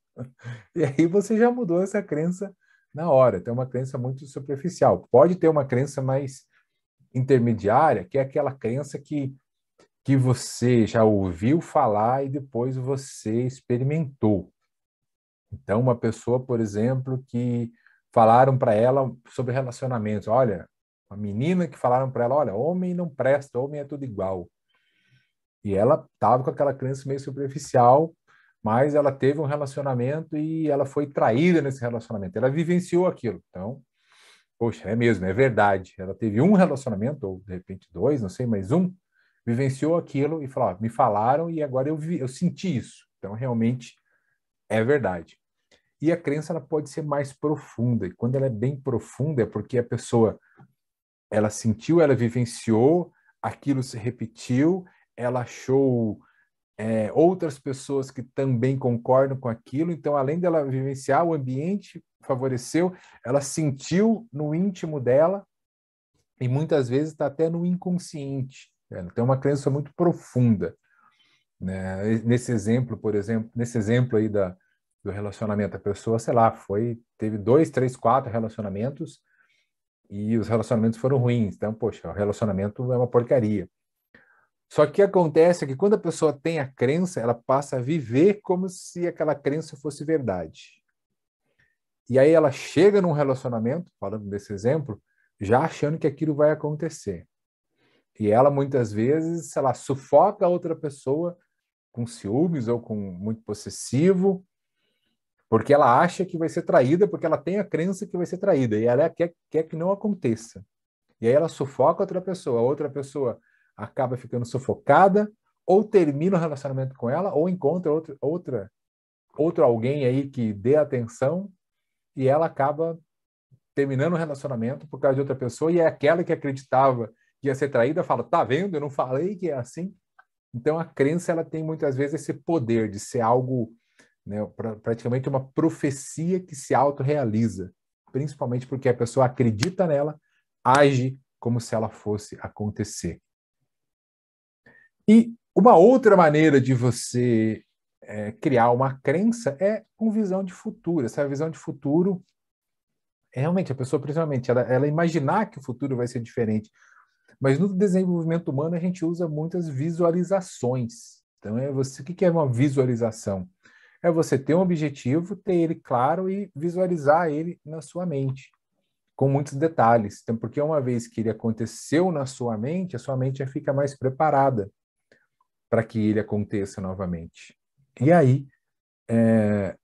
E aí você já mudou essa crença na hora. Então, é uma crença muito superficial. Pode ter uma crença mais intermediária, que é aquela crença que você já ouviu falar e depois você experimentou. Então, uma pessoa, por exemplo, que falaram para ela sobre relacionamentos. Olha, uma menina que falaram para ela, olha, homem não presta, homem é tudo igual. E ela estava com aquela crença meio superficial, mas ela teve um relacionamento e ela foi traída nesse relacionamento. Ela vivenciou aquilo. Então, poxa, é mesmo, é verdade. Ela teve um relacionamento, ou de repente dois, não sei, mas um, vivenciou aquilo e falou, ó, me falaram e agora eu senti isso. Então, realmente é verdade. E a crença ela pode ser mais profunda. E quando ela é bem profunda é porque a pessoa ela sentiu, ela vivenciou, aquilo se repetiu, ela achou outras pessoas que também concordam com aquilo. Então, além dela vivenciar, o ambiente favoreceu, ela sentiu no íntimo dela e muitas vezes está até no inconsciente. Né? Tem uma crença muito profunda. Né? Nesse exemplo, por exemplo, nesse exemplo aí do relacionamento, a pessoa, sei lá, teve 2, 3, 4 relacionamentos e os relacionamentos foram ruins. Então, poxa, o relacionamento é uma porcaria. Só que acontece que quando a pessoa tem a crença, ela passa a viver como se aquela crença fosse verdade. E aí ela chega num relacionamento, falando desse exemplo, já achando que aquilo vai acontecer. E ela muitas vezes, sei lá, sufoca a outra pessoa com ciúmes ou com muito possessivo, porque ela acha que vai ser traída, porque ela tem a crença que vai ser traída, e ela quer que não aconteça. E aí ela sufoca a outra pessoa acaba ficando sufocada, ou termina o relacionamento com ela, ou encontra outro alguém aí que dê atenção, e ela acaba terminando o relacionamento por causa de outra pessoa, e é aquela que acreditava que ia ser traída, fala, tá vendo, eu não falei que é assim? Então a crença ela tem muitas vezes esse poder de ser algo, né, praticamente uma profecia que se autorrealiza, principalmente porque a pessoa acredita nela, age como se ela fosse acontecer. E uma outra maneira de você criar uma crença é com visão de futuro. Essa visão de futuro, realmente, a pessoa, principalmente, ela imaginar que o futuro vai ser diferente. Mas no desenvolvimento humano, a gente usa muitas visualizações. Então, o que é uma visualização? É você ter um objetivo, ter ele claro e visualizar ele na sua mente, com muitos detalhes. Então, porque uma vez que ele aconteceu na sua mente, a sua mente já fica mais preparada para que ele aconteça novamente. E aí,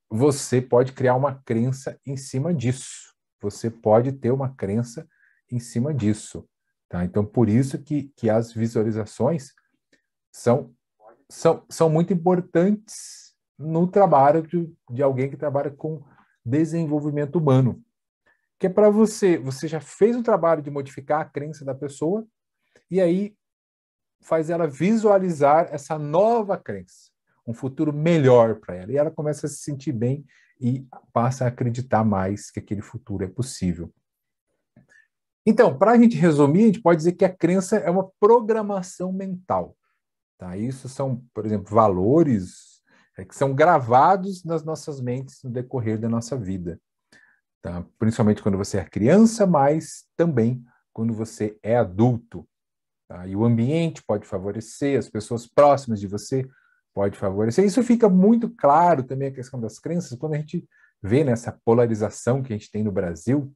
você pode criar uma crença em cima disso. Você pode ter uma crença em cima disso. Tá? Então, por isso que as visualizações são muito importantes no trabalho de alguém que trabalha com desenvolvimento humano. Que é para você já fez um trabalho de modificar a crença da pessoa, e aí faz ela visualizar essa nova crença, um futuro melhor para ela. E ela começa a se sentir bem e passa a acreditar mais que aquele futuro é possível. Então, para a gente resumir, a gente pode dizer que a crença é uma programação mental. Tá? Isso são, por exemplo, valores que são gravados nas nossas mentes no decorrer da nossa vida. Tá? Principalmente quando você é criança, mas também quando você é adulto. Tá? E o ambiente pode favorecer, as pessoas próximas de você pode favorecer. Isso fica muito claro também a questão das crenças, quando a gente vê nessa polarização que a gente tem no Brasil,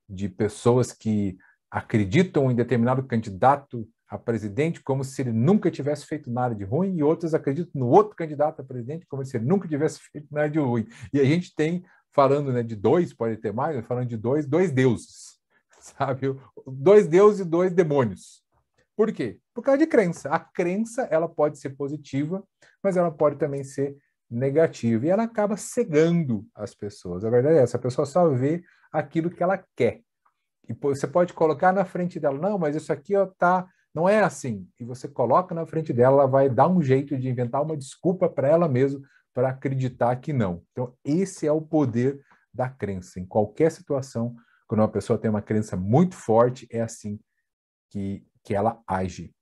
de pessoas que acreditam em determinado candidato a presidente como se ele nunca tivesse feito nada de ruim, e outros acreditam no outro candidato a presidente como se ele nunca tivesse feito nada de ruim. E a gente tem, falando, né, de dois, pode ter mais, falando de dois deuses, sabe? Dois deuses e dois demônios. Por quê? Por causa de crença. A crença, ela pode ser positiva, mas ela pode também ser negativa. E ela acaba cegando as pessoas. A verdade é essa, a pessoa só vê aquilo que ela quer. E você pode colocar na frente dela, não, mas isso aqui ó, tá, não é assim. E você coloca na frente dela, ela vai dar um jeito de inventar uma desculpa para ela mesma para acreditar que não. Então, esse é o poder da crença. Em qualquer situação, quando uma pessoa tem uma crença muito forte, é assim que ela age.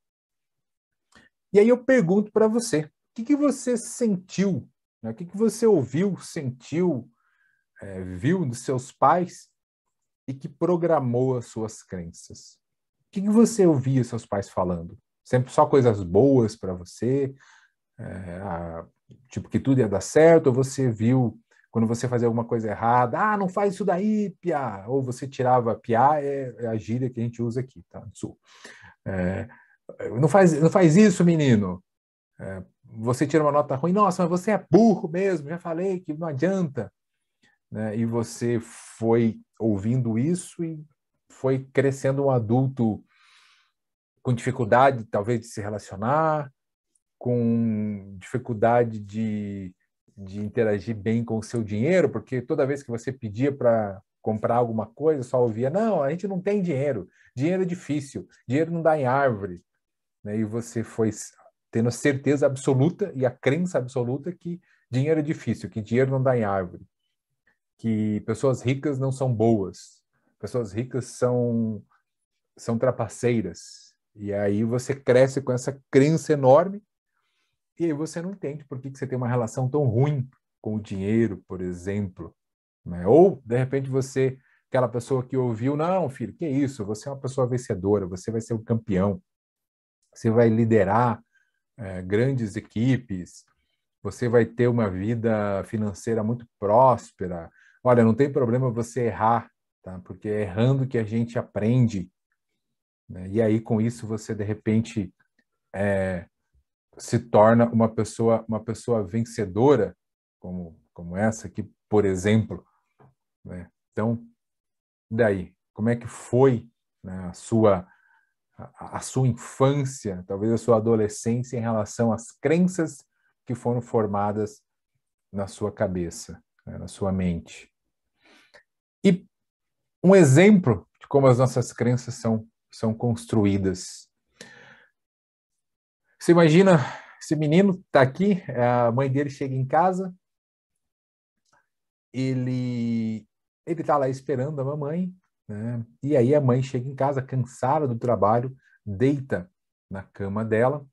E aí eu pergunto para você, o que você sentiu, né? O que você ouviu, sentiu, viu dos seus pais e que programou as suas crenças? O que você ouvia seus pais falando? Sempre só coisas boas para você? Tipo, que tudo ia dar certo? Ou você viu, quando você fazia alguma coisa errada, não faz isso daí, piá? Ou você tirava, piá é a gíria que a gente usa aqui, tá? No Sul. É, não faz isso, menino. Você tira uma nota ruim, nossa, mas você é burro mesmo, já falei que não adianta. Né? E você foi ouvindo isso e foi crescendo um adulto com dificuldade, talvez, de se relacionar, com dificuldade de interagir bem com o seu dinheiro, porque toda vez que você pedia para comprar alguma coisa, só ouvia, não, a gente não tem dinheiro, dinheiro é difícil, dinheiro não dá em árvore. Né? E você foi tendo a certeza absoluta e a crença absoluta que dinheiro é difícil, que dinheiro não dá em árvore, que pessoas ricas não são boas, pessoas ricas são trapaceiras. E aí você cresce com essa crença enorme e aí você não entende por que você tem uma relação tão ruim com o dinheiro, por exemplo. Né? Ou, de repente, você, aquela pessoa que ouviu, não, filho, que isso? Você é uma pessoa vencedora, você vai ser um campeão, você vai liderar grandes equipes, você vai ter uma vida financeira muito próspera. Olha, não tem problema você errar, tá? Porque é errando que a gente aprende. Né? E aí, com isso, você, de repente, se torna uma pessoa vencedora, como essa aqui, por exemplo. Né? Então, daí, como é que foi, né, a sua infância, talvez a sua adolescência, em relação às crenças que foram formadas na sua cabeça, né, na sua mente? E um exemplo de como as nossas crenças são construídas. Você imagina, esse menino está aqui, a mãe dele chega em casa, ele está lá esperando a mamãe, né? E aí a mãe chega em casa cansada do trabalho, deita na cama dela,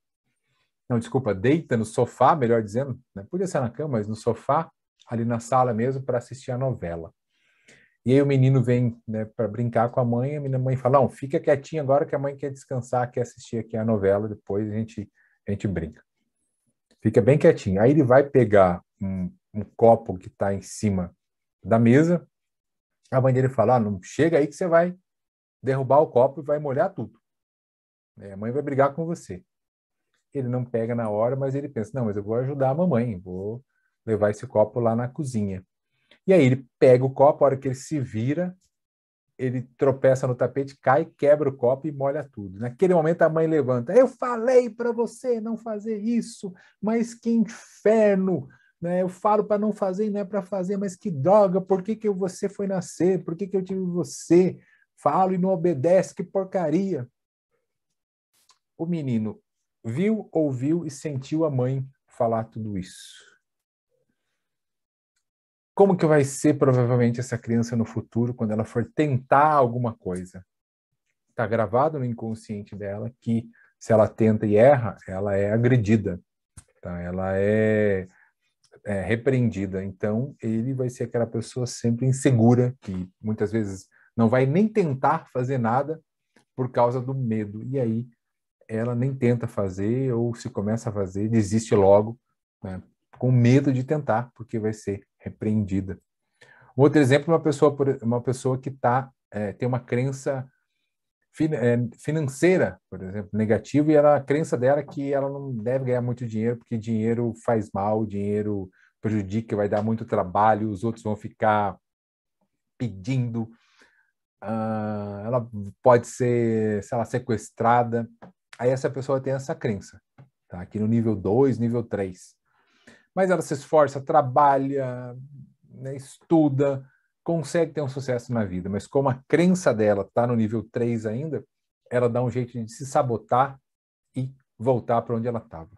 não, desculpa, deita no sofá, melhor dizendo, né? Podia ser na cama, mas no sofá, ali na sala mesmo, para assistir a novela. E aí o menino vem, né, para brincar com a mãe, a minha mãe fala, não, fica quietinho agora que a mãe quer descansar, quer assistir aqui a novela, depois a gente brinca. Fica bem quietinho. Aí ele vai pegar um copo que está em cima da mesa, a mãe dele fala, não chega aí que você vai derrubar o copo e vai molhar tudo. A mãe vai brigar com você. Ele não pega na hora, mas ele pensa, não, mas eu vou ajudar a mamãe, vou levar esse copo lá na cozinha. E aí ele pega o copo, a hora que ele se vira, ele tropeça no tapete, cai, quebra o copo e molha tudo. Naquele momento a mãe levanta, eu falei para você não fazer isso, mas que inferno, né? Eu falo para não fazer e não é para fazer, mas que droga, por que você foi nascer? Por que eu tive você? Falo e não obedece, que porcaria. O menino viu, ouviu e sentiu a mãe falar tudo isso. Como que vai ser provavelmente essa criança no futuro quando ela for tentar alguma coisa? está gravado no inconsciente dela que se ela tenta e erra, ela é agredida, tá? Ela é repreendida. Então, ele vai ser aquela pessoa sempre insegura, que muitas vezes não vai nem tentar fazer nada por causa do medo. E aí, ela nem tenta fazer, ou se começa a fazer, desiste logo, né, com medo de tentar, porque vai ser repreendida. Outro exemplo, uma pessoa que tem uma crença financeira, por exemplo, negativa, e a crença dela é que ela não deve ganhar muito dinheiro, porque dinheiro faz mal, dinheiro prejudica, vai dar muito trabalho, os outros vão ficar pedindo, ela pode ser, sei lá, sequestrada. Aí essa pessoa tem essa crença, tá? Aqui no nível 2, nível 3. Mas ela se esforça, trabalha, né, estuda, consegue ter um sucesso na vida, mas como a crença dela está no nível 3 ainda, ela dá um jeito de se sabotar e voltar para onde ela estava.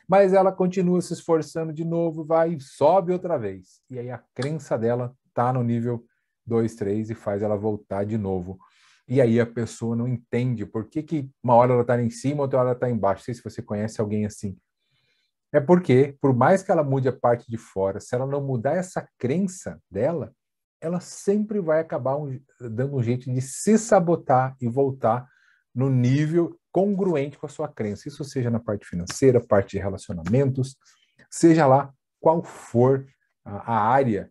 Mas ela continua se esforçando de novo, vai e sobe outra vez. E aí a crença dela está no nível 2, 3 e faz ela voltar de novo. E aí a pessoa não entende por que uma hora ela está em cima, outra hora ela está embaixo. Não sei se você conhece alguém assim. É porque, por mais que ela mude a parte de fora, se ela não mudar essa crença dela, ela sempre vai acabar dando um jeito de se sabotar e voltar no nível congruente com a sua crença. Isso seja na parte financeira, parte de relacionamentos, seja lá qual for a área,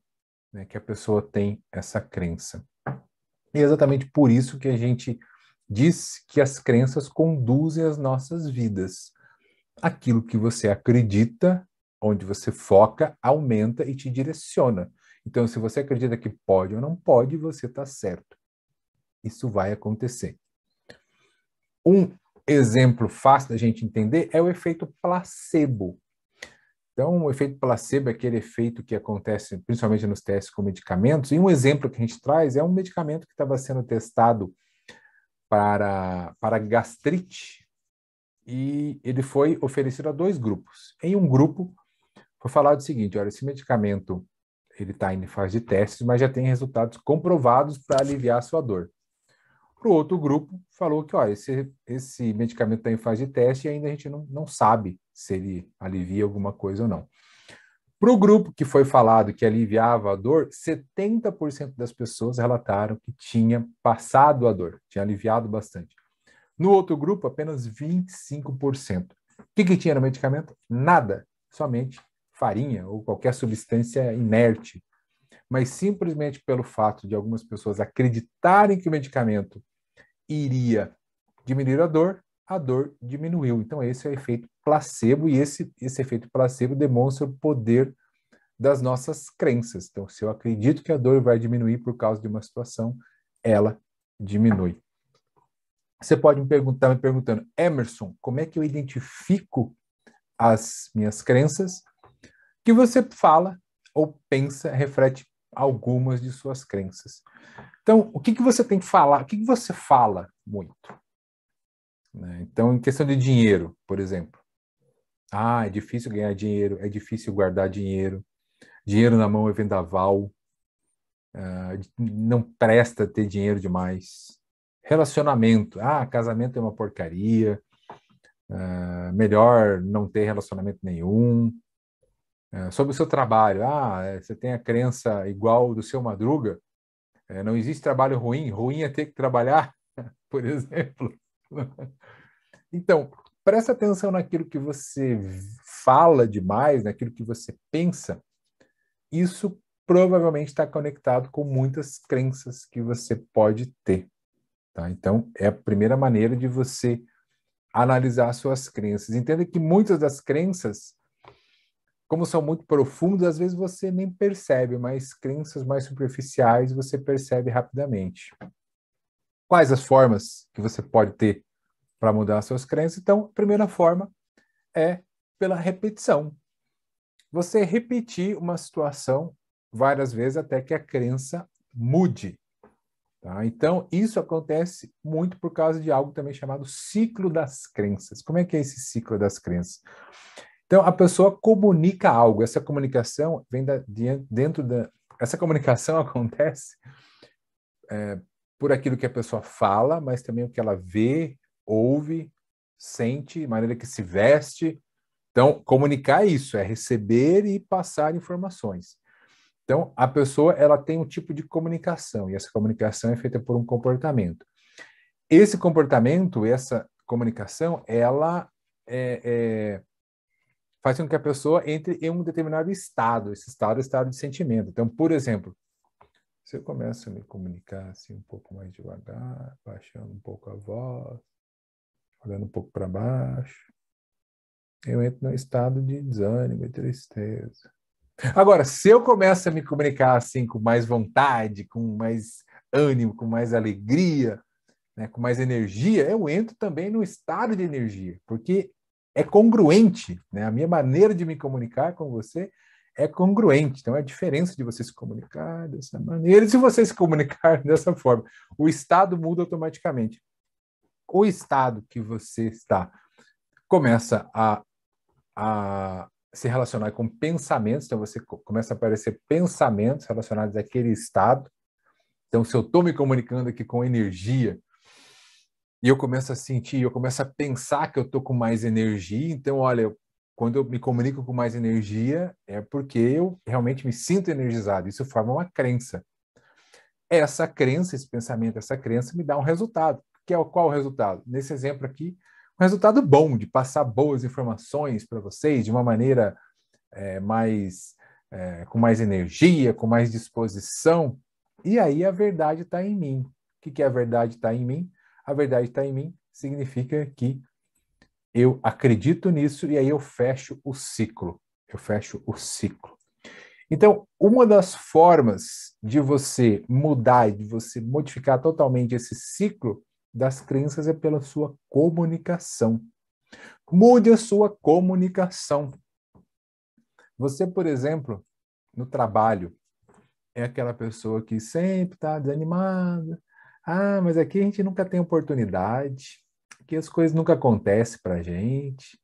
né, que a pessoa tem essa crença. E é exatamente por isso que a gente diz que as crenças conduzem as nossas vidas. Aquilo que você acredita, onde você foca, aumenta e te direciona. Então, se você acredita que pode ou não pode, você está certo. Isso vai acontecer. Um exemplo fácil da gente entender é o efeito placebo. Então, o efeito placebo é aquele efeito que acontece principalmente nos testes com medicamentos. E um exemplo que a gente traz é um medicamento que estava sendo testado para gastrite, e ele foi oferecido a 2 grupos. Em um grupo, foi falado o seguinte: olha, esse medicamento ele está em fase de testes, mas já tem resultados comprovados para aliviar a sua dor. Para o outro grupo, falou que olha, esse medicamento está em fase de teste e ainda a gente não sabe se ele alivia alguma coisa ou não. Para o grupo que foi falado que aliviava a dor, 70% das pessoas relataram que tinha passado a dor, tinha aliviado bastante. No outro grupo, apenas 25%. O que tinha no medicamento? Nada, somente farinha ou qualquer substância inerte. Mas simplesmente pelo fato de algumas pessoas acreditarem que o medicamento iria diminuir a dor diminuiu. Então esse é o efeito placebo, e esse efeito placebo demonstra o poder das nossas crenças. Então, se eu acredito que a dor vai diminuir por causa de uma situação, ela diminui. Você pode me perguntando, Emerson, como é que eu identifico as minhas crenças? Que você fala ou pensa reflete algumas de suas crenças. Então, o que você tem que falar? O que você fala muito? Né? Então, em questão de dinheiro, por exemplo. É difícil ganhar dinheiro, é difícil guardar dinheiro, dinheiro na mão é vendaval, não presta ter dinheiro demais. Relacionamento, casamento é uma porcaria, melhor não ter relacionamento nenhum. Sobre o seu trabalho, você tem a crença igual do seu Madruga, não existe trabalho ruim, ruim é ter que trabalhar, por exemplo. Então, presta atenção naquilo que você fala demais, naquilo que você pensa. Isso provavelmente está conectado com muitas crenças que você pode ter. Tá? Então, é a primeira maneira de você analisar suas crenças. Entenda que muitas das crenças, como são muito profundas, às vezes você nem percebe, mas crenças mais superficiais você percebe rapidamente. Quais as formas que você pode ter para mudar as suas crenças? Então, a primeira forma é pela repetição. Você repetir uma situação várias vezes até que a crença mude. Tá? Então, isso acontece muito por causa de algo também chamado ciclo das crenças. Como é que é esse ciclo das crenças? Então, a pessoa comunica algo. Essa comunicação vem essa comunicação acontece por aquilo que a pessoa fala, mas também o que ela vê, ouve, sente, maneira que se veste. Então, comunicar é isso, é receber e passar informações. Então, a pessoa ela tem um tipo de comunicação, e essa comunicação é feita por um comportamento. Esse comportamento, essa comunicação, ela faz com que a pessoa entre em um determinado estado. Esse estado é o estado de sentimento. Então, por exemplo, se eu começo a me comunicar assim um pouco mais devagar, baixando um pouco a voz, olhando um pouco para baixo, eu entro num estado de desânimo e tristeza. Agora, se eu começo a me comunicar assim com mais vontade, com mais ânimo, com mais alegria, né, com mais energia, eu entro também no estado de energia, porque é congruente, né? A minha maneira de me comunicar com você é congruente. Então, é a diferença de você se comunicar dessa maneira e se você se comunicar dessa forma. O estado muda automaticamente. O estado que você está começa a se relacionar com pensamentos, então você começa a aparecer pensamentos relacionados àquele estado. Então, se eu estou me comunicando aqui com energia, e eu começo a sentir, eu começo a pensar que eu estou com mais energia, então, olha, quando eu me comunico com mais energia, é porque eu realmente me sinto energizado. Isso forma uma crença. Essa crença, esse pensamento, essa crença me dá um resultado. Qual o resultado? Nesse exemplo aqui, um resultado bom, de passar boas informações para vocês de uma maneira com mais energia, com mais disposição. E aí a verdade está em mim. O que é a verdade está em mim? A verdade está em mim significa que eu acredito nisso e aí eu fecho o ciclo. Eu fecho o ciclo. Então, uma das formas de você mudar, de você modificar totalmente esse ciclo das crenças é pela sua comunicação. Mude a sua comunicação. Você, por exemplo, no trabalho, é aquela pessoa que sempre está desanimada. Ah, mas aqui a gente nunca tem oportunidade, aqui as coisas nunca acontecem para a gente,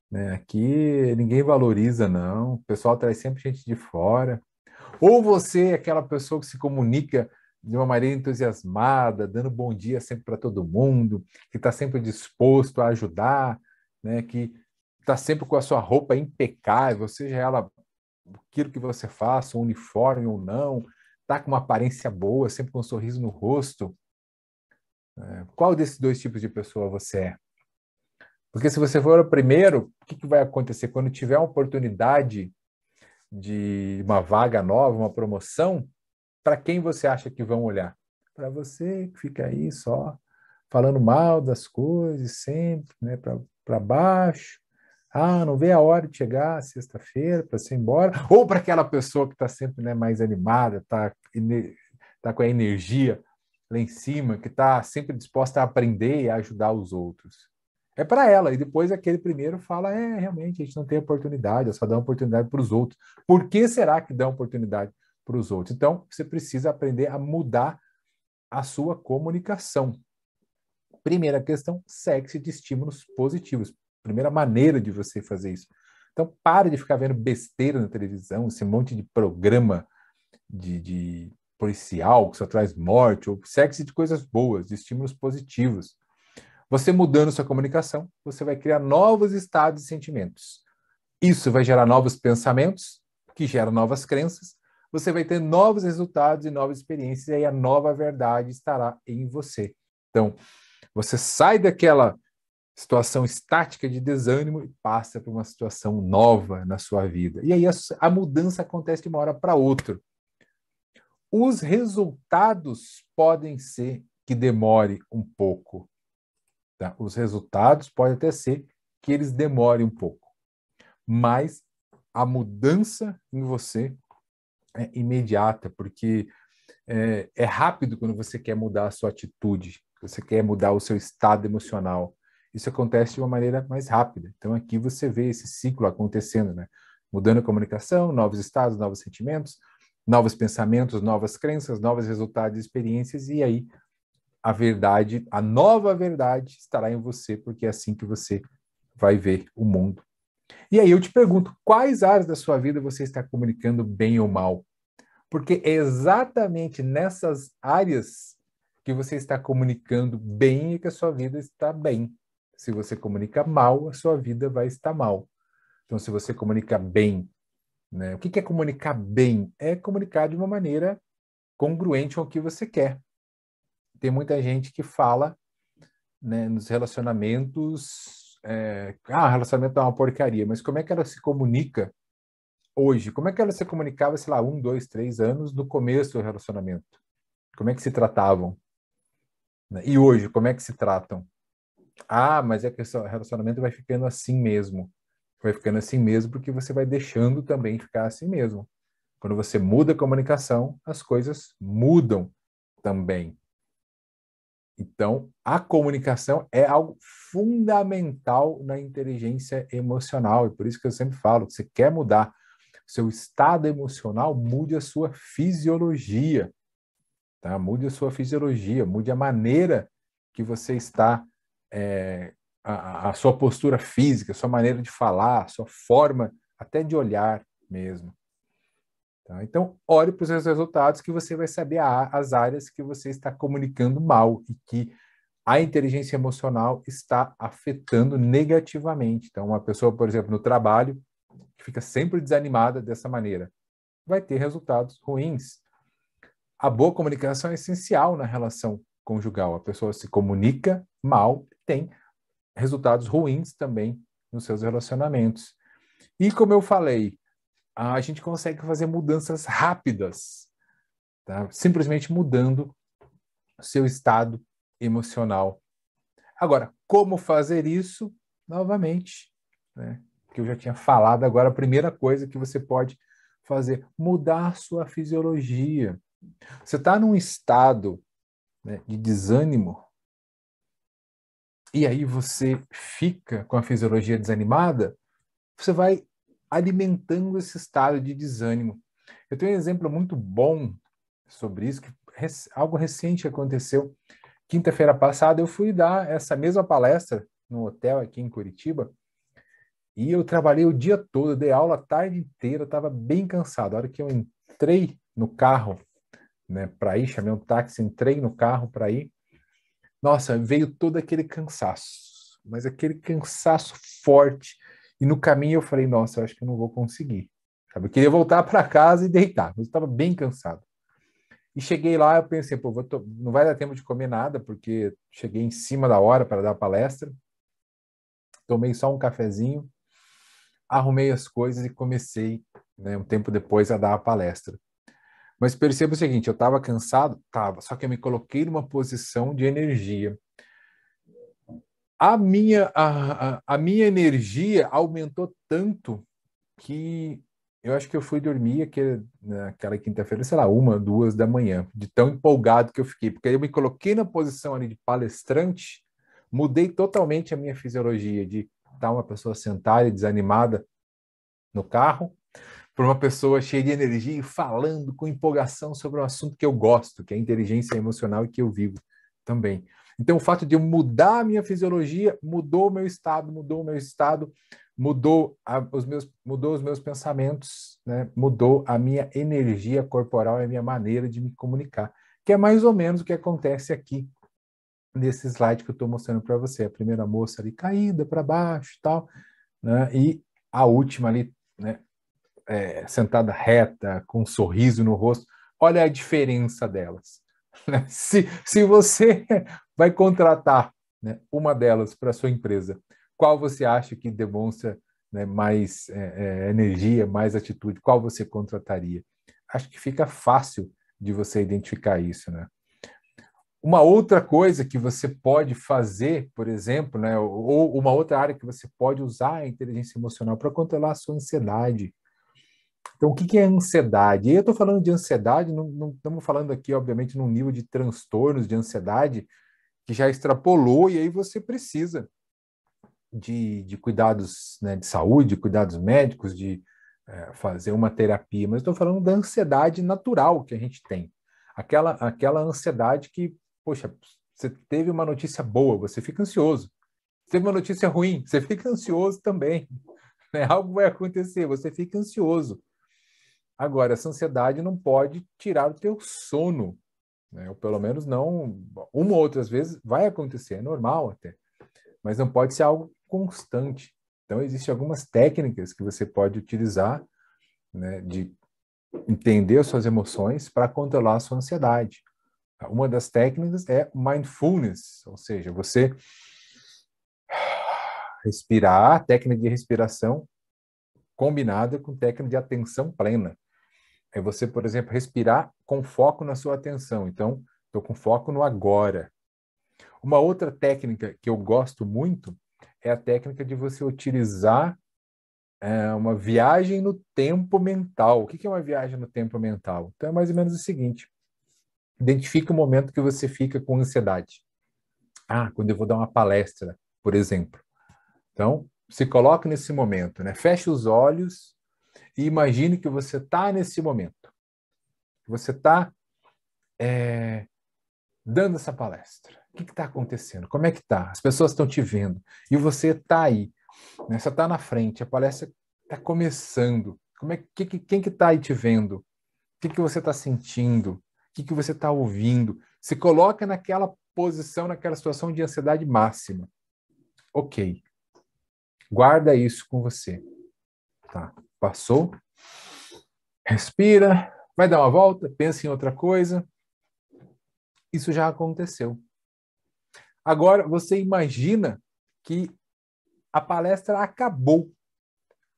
né? Aqui ninguém valoriza, não. O pessoal traz sempre gente de fora. Ou você é aquela pessoa que se comunica de uma maneira entusiasmada, dando bom dia sempre para todo mundo, que está sempre disposto a ajudar, né? Que está sempre com a sua roupa impecável, seja ela aquilo que você faça, um uniforme ou não, está com uma aparência boa, sempre com um sorriso no rosto. Qual desses dois tipos de pessoa você é? Porque se você for o primeiro, o que vai acontecer? Quando tiver uma oportunidade de uma vaga nova, uma promoção, para quem você acha que vão olhar? Para você que fica aí só falando mal das coisas, sempre, né, para baixo. Ah, não vê a hora de chegar sexta-feira para você ir embora. Ou para aquela pessoa que está sempre, né, mais animada, tá com a energia lá em cima, que está sempre disposta a aprender e a ajudar os outros. É para ela. E depois aquele primeiro fala, realmente, a gente não tem oportunidade, só dá oportunidade para os outros. Por que será que dá oportunidade para os outros? Então, você precisa aprender a mudar a sua comunicação. Primeira questão, segue-se de estímulos positivos. Primeira maneira de você fazer isso. Então, pare de ficar vendo besteira na televisão, esse monte de programa de policial que só traz morte, ou segue-se de coisas boas, de estímulos positivos. Você mudando sua comunicação, você vai criar novos estados e sentimentos. Isso vai gerar novos pensamentos, que geram novas crenças. Você vai ter novos resultados e novas experiências, e aí a nova verdade estará em você. Então, você sai daquela situação estática de desânimo e passa para uma situação nova na sua vida. E aí a mudança acontece de uma hora para outra. Os resultados podem ser que demore um pouco. Tá? Os resultados podem até ser que eles demorem um pouco. Mas a mudança em você é imediata, porque é rápido quando você quer mudar a sua atitude, você quer mudar o seu estado emocional. Isso acontece de uma maneira mais rápida. Então, aqui você vê esse ciclo acontecendo, né? Mudando a comunicação, novos estados, novos sentimentos, novos pensamentos, novas crenças, novos resultados e experiências, e aí a verdade, a nova verdade estará em você, porque é assim que você vai ver o mundo. E aí eu te pergunto, quais áreas da sua vida você está comunicando bem ou mal? Porque é exatamente nessas áreas que você está comunicando bem e que a sua vida está bem. Se você comunica mal, a sua vida vai estar mal. Então, se você comunica bem, né? O que é comunicar bem? É comunicar de uma maneira congruente com o que você quer. Tem muita gente que fala, né, nos relacionamentos, relacionamento é uma porcaria, mas como é que ela se comunica hoje? Como é que ela se comunicava, sei lá, 1, 2, 3 anos no começo do relacionamento? Como é que se tratavam? Né? E hoje, como é que se tratam? Ah, mas é que o relacionamento vai ficando assim mesmo. Vai ficando assim mesmo porque você vai deixando também ficar assim mesmo. Quando você muda a comunicação, as coisas mudam também. Então, a comunicação é algo fundamental na inteligência emocional. E por isso que eu sempre falo, que você quer mudar seu estado emocional, mude a sua fisiologia. Tá? Mude a sua fisiologia, mude a maneira que você está, a sua postura física, a sua maneira de falar, a sua forma até de olhar mesmo. Tá? Então, olhe para os seus resultados que você vai saber as áreas que você está comunicando mal e que a inteligência emocional está afetando negativamente. Então, uma pessoa, por exemplo, no trabalho, que fica sempre desanimada dessa maneira, vai ter resultados ruins. A boa comunicação é essencial na relação conjugal. A pessoa se comunica mal, tem resultados ruins também nos seus relacionamentos. E como eu falei, a gente consegue fazer mudanças rápidas, tá? Simplesmente mudando o seu estado emocional. Agora, como fazer isso? Novamente, né? Que eu já tinha falado agora, a primeira coisa que você pode fazer, mudar sua fisiologia. Você está num estado, né, de desânimo, e aí você fica com a fisiologia desanimada, você vai alimentando esse estado de desânimo. Eu tenho um exemplo muito bom sobre isso, que algo recente aconteceu. Quinta-feira passada eu fui dar essa mesma palestra no hotel aqui em Curitiba, e eu trabalhei o dia todo, dei aula a tarde inteira, estava bem cansado. A hora que eu entrei no carro, né, para ir, chamei um táxi, entrei no carro para ir, nossa, veio todo aquele cansaço, mas aquele cansaço forte. E no caminho eu falei, nossa, eu acho que eu não vou conseguir. Sabe? Eu queria voltar para casa e deitar, mas eu estava bem cansado. E cheguei lá, eu pensei, pô, não vai dar tempo de comer nada, porque cheguei em cima da hora para dar a palestra. Tomei só um cafezinho, arrumei as coisas e comecei, né, um tempo depois, a dar a palestra. Mas perceba o seguinte, eu estava cansado? Estava, só que eu me coloquei numa posição de energia. A minha energia aumentou tanto que eu acho que eu fui dormir naquela quinta-feira, sei lá, 1, 2 da manhã, de tão empolgado que eu fiquei, porque eu me coloquei na posição ali de palestrante, mudei totalmente a minha fisiologia de estar uma pessoa sentada e desanimada no carro, para uma pessoa cheia de energia e falando com empolgação sobre um assunto que eu gosto, que é a inteligência emocional e que eu vivo também. Então, o fato de eu mudar a minha fisiologia mudou o meu estado, mudou os meus pensamentos, né? Mudou a minha energia corporal e a minha maneira de me comunicar, que é mais ou menos o que acontece aqui nesse slide que eu estou mostrando para você. A primeira moça ali caída para baixo e tal, né? E a última ali, né? Sentada reta, com um sorriso no rosto. Olha a diferença delas. Né? Se você vai contratar, né, uma delas para sua empresa, qual você acha que demonstra, né, mais energia, mais atitude? Qual você contrataria? Acho que fica fácil de você identificar isso, né? Uma outra coisa que você pode fazer, por exemplo, né, ou uma outra área que você pode usar a inteligência emocional para controlar a sua ansiedade. Então, o que é ansiedade? E eu estou falando de ansiedade, não estamos falando aqui, obviamente, num nível de transtornos de ansiedade que já extrapolou, e aí você precisa de cuidados, né, de saúde, cuidados médicos, de fazer uma terapia, mas estou falando da ansiedade natural que a gente tem. Aquela ansiedade que, poxa, você teve uma notícia boa, você fica ansioso. Teve uma notícia ruim, você fica ansioso também. Né? Algo vai acontecer, você fica ansioso. Agora, essa ansiedade não pode tirar o teu sono. né? Ou pelo menos não, uma ou outras vezes vai acontecer, é normal até, mas não pode ser algo constante. Então, existem algumas técnicas que você pode utilizar, né, de entender as suas emoções para controlar a sua ansiedade. Uma das técnicas é mindfulness, ou seja, você respirar, técnica de respiração combinada com técnica de atenção plena. É você, por exemplo, respirar com foco na sua atenção. Então, estou com foco no agora. Uma outra técnica que eu gosto muito é a técnica de você utilizar uma viagem no tempo mental. O que é uma viagem no tempo mental? Então, é mais ou menos o seguinte: identifique o momento que você fica com ansiedade. Ah, quando eu vou dar uma palestra, por exemplo. Então, se coloque nesse momento, né? Feche os olhos e imagine que você está nesse momento. Você está dando essa palestra. O que está acontecendo? Como é que está? As pessoas estão te vendo. E você está aí, né? Você está na frente, a palestra está começando. Quem que está aí te vendo? O que você está sentindo? O que você está ouvindo? Se coloca naquela posição, naquela situação de ansiedade máxima. Ok. Guarda isso com você. Tá. Passou? Respira. Vai dar uma volta? Pensa em outra coisa. Isso já aconteceu. Agora, você imagina que a palestra acabou.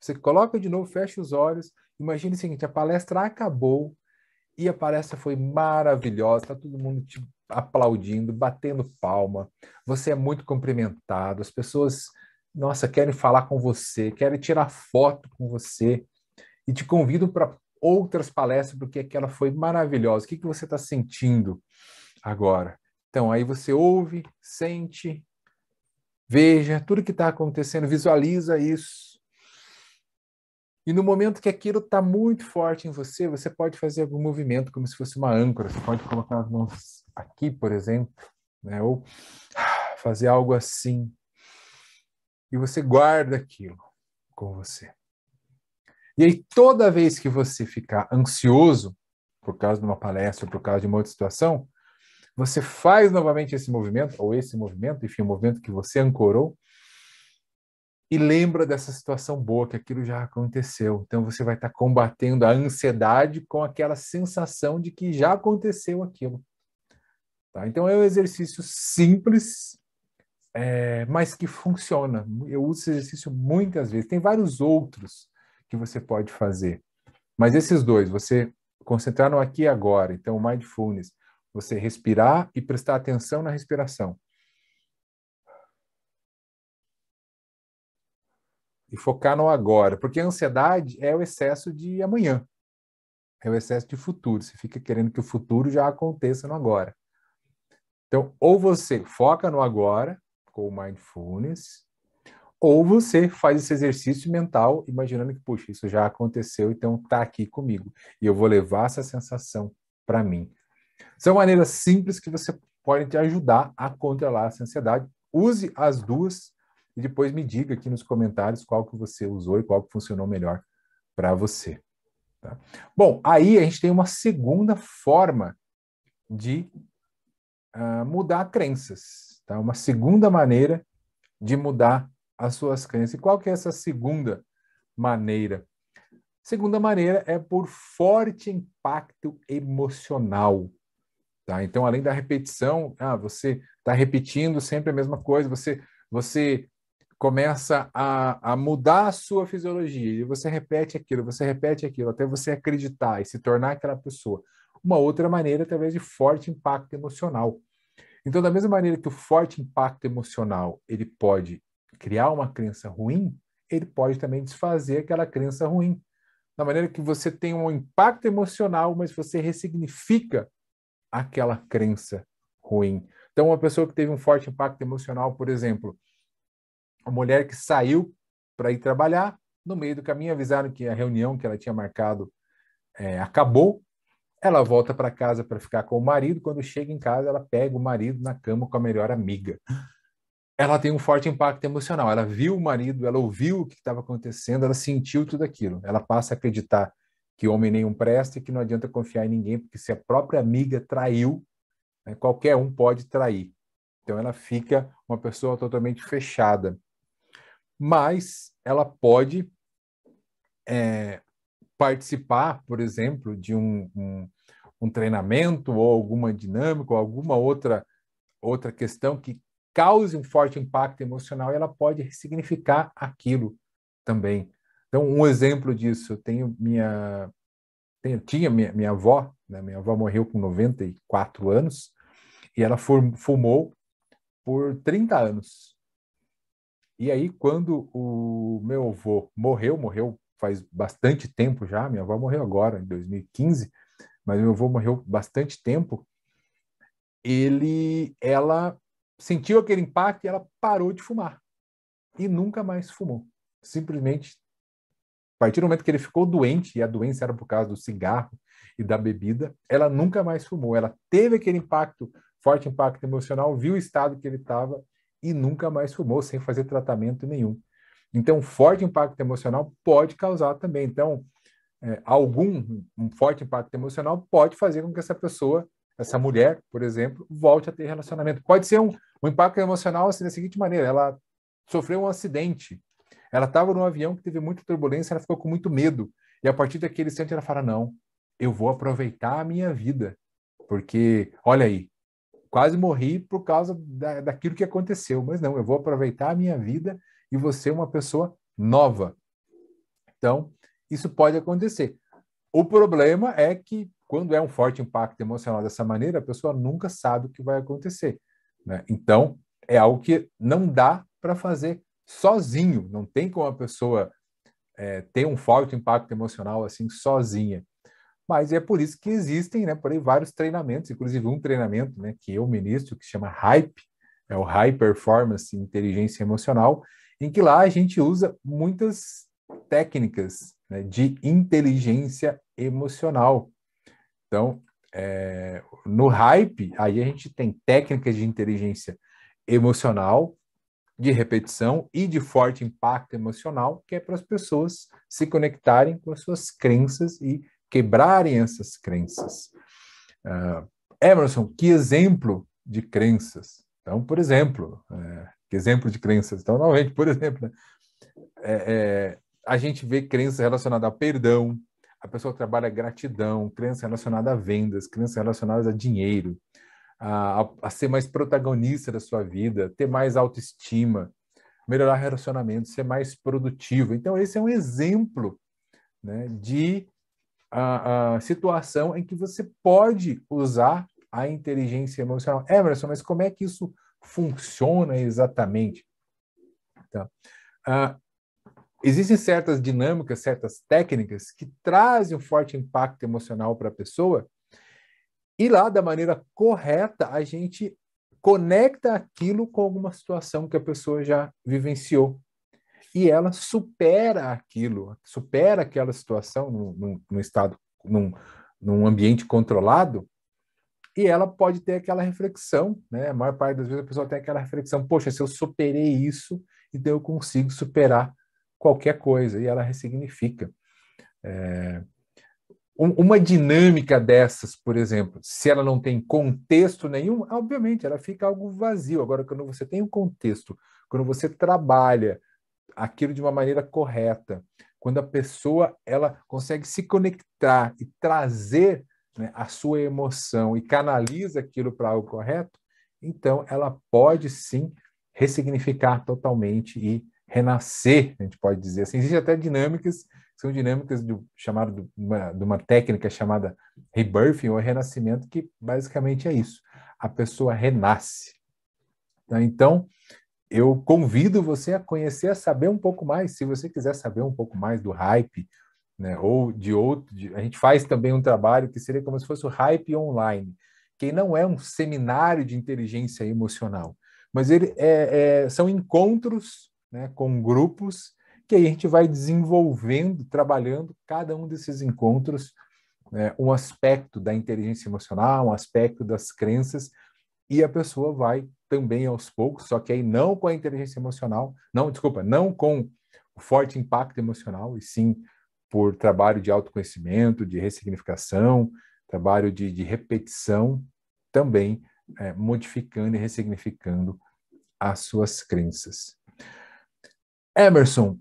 Você coloca de novo, fecha os olhos. Imagine o seguinte: a palestra acabou e a palestra foi maravilhosa. Está todo mundo te aplaudindo, batendo palma. Você é muito cumprimentado. As pessoas, nossa, querem falar com você, querem tirar foto com você e te convidam para outras palestras porque aquela foi maravilhosa. O que você está sentindo agora? Então, aí você ouve, sente, veja tudo que está acontecendo, visualiza isso. E no momento que aquilo está muito forte em você, você pode fazer algum movimento como se fosse uma âncora. Você pode colocar as mãos aqui, por exemplo, né? Ou fazer algo assim. E você guarda aquilo com você. E aí, toda vez que você ficar ansioso, por causa de uma palestra, por causa de uma outra situação, você faz novamente esse movimento, ou esse movimento, enfim, o movimento que você ancorou, e lembra dessa situação boa, que aquilo já aconteceu. Então, você vai estar combatendo a ansiedade com aquela sensação de que já aconteceu aquilo. Tá? Então, é um exercício simples, mas que funciona. Eu uso esse exercício muitas vezes. Tem vários outros que você pode fazer. Mas esses dois, você concentrar no aqui e agora, então o mindfulness, você respirar e prestar atenção na respiração. E focar no agora, porque a ansiedade é o excesso de amanhã, é o excesso de futuro. Você fica querendo que o futuro já aconteça no agora. Então, ou você foca no agora, com o mindfulness, ou você faz esse exercício mental, imaginando que, puxa, isso já aconteceu, então está aqui comigo. E eu vou levar essa sensação para mim. São maneiras simples que você pode te ajudar a controlar essa ansiedade. Use as duas e depois me diga aqui nos comentários qual que você usou e qual que funcionou melhor para você. Tá? Bom, aí a gente tem uma segunda forma de mudar crenças. Tá? Uma segunda maneira de mudar as suas crenças. E qual que é essa segunda maneira? Segunda maneira é por forte impacto emocional. Tá? Então, além da repetição, você está repetindo sempre a mesma coisa, você começa a mudar a sua fisiologia, e você repete aquilo, até você acreditar e se tornar aquela pessoa. Uma outra maneira, através de forte impacto emocional. Então, da mesma maneira que o forte impacto emocional ele pode criar uma crença ruim, ele pode também desfazer aquela crença ruim. Da maneira que você tem um impacto emocional, mas você ressignifica aquela crença ruim. Então, uma pessoa que teve um forte impacto emocional, por exemplo, uma mulher que saiu para ir trabalhar, no meio do caminho avisaram que a reunião que ela tinha marcado acabou, ela volta para casa para ficar com o marido, quando chega em casa ela pega o marido na cama com a melhor amiga. Ela tem um forte impacto emocional, ela viu o marido, ela ouviu o que estava acontecendo, ela sentiu tudo aquilo, ela passa a acreditar que homem nenhum presta e que não adianta confiar em ninguém, porque se a própria amiga traiu, né? Qualquer um pode trair. Então, ela fica uma pessoa totalmente fechada. Mas ela pode participar, por exemplo, de um treinamento ou alguma dinâmica ou alguma outra questão que cause um forte impacto emocional e ela pode ressignificar aquilo também. Então, um exemplo disso, eu tinha minha avó, né? Minha avó morreu com 94 anos e ela fumou por 30 anos. E aí, quando o meu avô morreu faz bastante tempo já, minha avó morreu agora, em 2015, mas meu avô morreu bastante tempo, ela sentiu aquele impacto e ela parou de fumar. E nunca mais fumou. Simplesmente, a partir do momento que ele ficou doente, e a doença era por causa do cigarro e da bebida, ela nunca mais fumou. Ela teve aquele impacto, forte impacto emocional, viu o estado que ele estava e nunca mais fumou, sem fazer tratamento nenhum. Então, forte impacto emocional pode causar também. Então, um forte impacto emocional pode fazer com que essa pessoa, essa mulher, por exemplo, volte a ter relacionamento. Pode ser um impacto emocional assim, da seguinte maneira: ela sofreu um acidente, ela estava num avião que teve muita turbulência, ela ficou com muito medo. E a partir daquele instante ela fala: não, eu vou aproveitar a minha vida, porque, olha aí, quase morri por causa daquilo que aconteceu, mas não, eu vou aproveitar a minha vida e vou ser uma pessoa nova. Então, isso pode acontecer. O problema é que, quando é um forte impacto emocional dessa maneira, a pessoa nunca sabe o que vai acontecer, né? Então, é algo que não dá para fazer sozinho. Não tem como a pessoa ter um forte impacto emocional assim sozinha. Mas é por isso que existem, né, por aí vários treinamentos, inclusive um treinamento, né, que eu ministro, que se chama HYPE, é o High Performance Inteligência Emocional, em que lá a gente usa muitas técnicas, né, de inteligência emocional. Então, no HYPE, aí a gente tem técnicas de inteligência emocional, de repetição e de forte impacto emocional, que é para as pessoas se conectarem com as suas crenças e quebrarem essas crenças. Emerson, que exemplo de crenças? Então, por exemplo, que exemplo de crenças? Então, novamente, por exemplo, né, a gente vê crenças relacionadas ao perdão, a pessoa trabalha gratidão, crenças relacionadas a vendas, crenças relacionadas a dinheiro, a ser mais protagonista da sua vida, ter mais autoestima, melhorar relacionamentos, ser mais produtivo. Então, esse é um exemplo, né, de a situação em que você pode usar a inteligência emocional. Emerson, mas como é que isso funciona exatamente? Então, existem certas dinâmicas, certas técnicas que trazem um forte impacto emocional para a pessoa, e lá, da maneira correta, a gente conecta aquilo com alguma situação que a pessoa já vivenciou. E ela supera aquilo, supera aquela situação num estado, num ambiente controlado, e ela pode ter aquela reflexão, né? A maior parte das vezes a pessoa tem aquela reflexão: poxa, se eu superei isso, então eu consigo superar qualquer coisa, e ela ressignifica. Uma dinâmica dessas, por exemplo, se ela não tem contexto nenhum, obviamente ela fica algo vazio. Agora, quando você tem um contexto, quando você trabalha aquilo de uma maneira correta, quando a pessoa ela consegue se conectar e trazer, né, a sua emoção e canaliza aquilo para algo correto, então ela pode sim ressignificar totalmente e renascer, a gente pode dizer assim. Existem até dinâmicas, são dinâmicas de uma técnica chamada rebirthing ou renascimento, que basicamente é isso. A pessoa renasce. Então, eu convido você a conhecer, a saber um pouco mais. Se você quiser saber um pouco mais do hype, né, ou de outro, a gente faz também um trabalho que seria como se fosse o hype online, que não é um seminário de inteligência emocional, mas são encontros, né, com grupos que aí a gente vai desenvolvendo, trabalhando cada um desses encontros, né, um aspecto da inteligência emocional, um aspecto das crenças, e a pessoa vai também aos poucos, só que aí não com a inteligência emocional, não, desculpa, não com o forte impacto emocional, e sim por trabalho de autoconhecimento, de ressignificação, trabalho de repetição, também modificando e ressignificando as suas crenças. Emerson,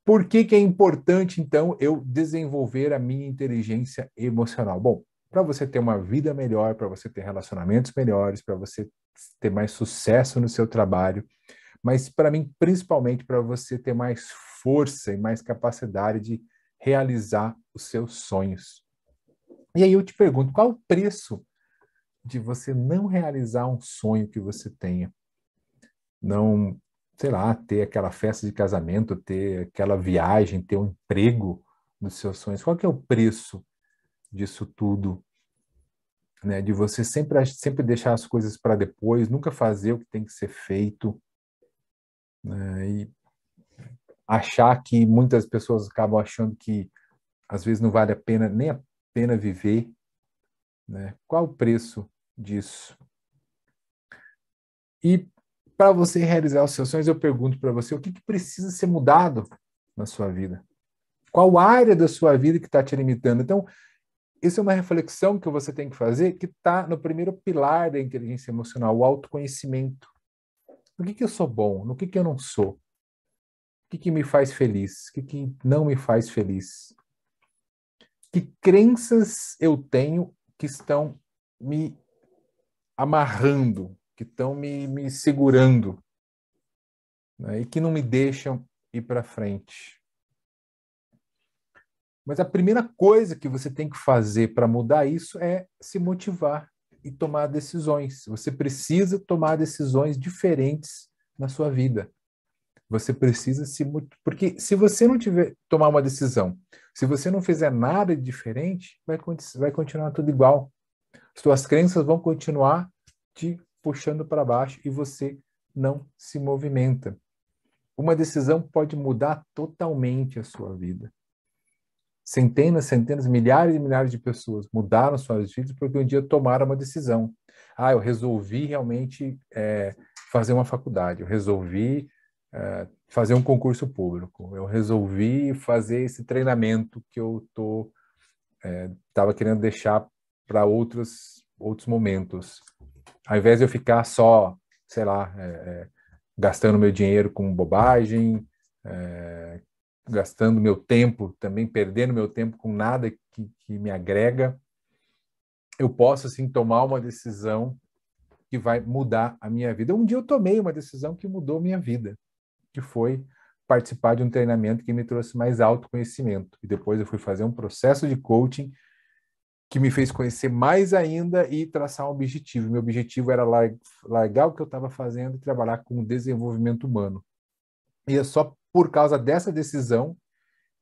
por que é importante, então, eu desenvolver a minha inteligência emocional? Bom, para você ter uma vida melhor, para você ter relacionamentos melhores, para você ter mais sucesso no seu trabalho, mas para mim, principalmente, para você ter mais força e mais capacidade de realizar os seus sonhos. E aí eu te pergunto, qual o preço de você não realizar um sonho que você tenha? Não, sei lá, ter aquela festa de casamento, ter aquela viagem, ter um emprego dos seus sonhos. Qual que é o preço disso tudo? Né? De você sempre deixar as coisas para depois, nunca fazer o que tem que ser feito, né? E achar que muitas pessoas acabam achando que às vezes não vale a pena, nem a pena viver, né? Qual o preço disso? E para você realizar os seus sonhos, eu pergunto para você, o que precisa ser mudado na sua vida? Qual área da sua vida que está te limitando? Então, isso é uma reflexão que você tem que fazer, que está no primeiro pilar da inteligência emocional, o autoconhecimento. No que eu sou bom? No que eu não sou? O que me faz feliz? O que não me faz feliz? Que crenças eu tenho que estão me amarrando, que estão me segurando, né, e que não me deixam ir para frente? Mas a primeira coisa que você tem que fazer para mudar isso é se motivar e tomar decisões. Você precisa tomar decisões diferentes na sua vida. Você precisa se... Porque se você não tiver tomar uma decisão, se você não fizer nada de diferente, vai continuar tudo igual. Suas crenças vão continuar te puxando para baixo e você não se movimenta. Uma decisão pode mudar totalmente a sua vida. Centenas, milhares e milhares de pessoas mudaram suas vidas porque um dia tomaram uma decisão. Eu resolvi realmente fazer uma faculdade, eu resolvi fazer um concurso público, eu resolvi fazer esse treinamento que eu estava querendo deixar para outros momentos. Ao invés de eu ficar só, sei lá, gastando meu dinheiro com bobagem, gastando meu tempo, também perdendo meu tempo com nada que me agrega, eu posso, assim, tomar uma decisão que vai mudar a minha vida. Um dia eu tomei uma decisão que mudou a minha vida, que foi participar de um treinamento que me trouxe mais autoconhecimento. E depois eu fui fazer um processo de coaching que me fez conhecer mais ainda e traçar um objetivo. Meu objetivo era largar o que eu estava fazendo e trabalhar com o desenvolvimento humano. E é só por causa dessa decisão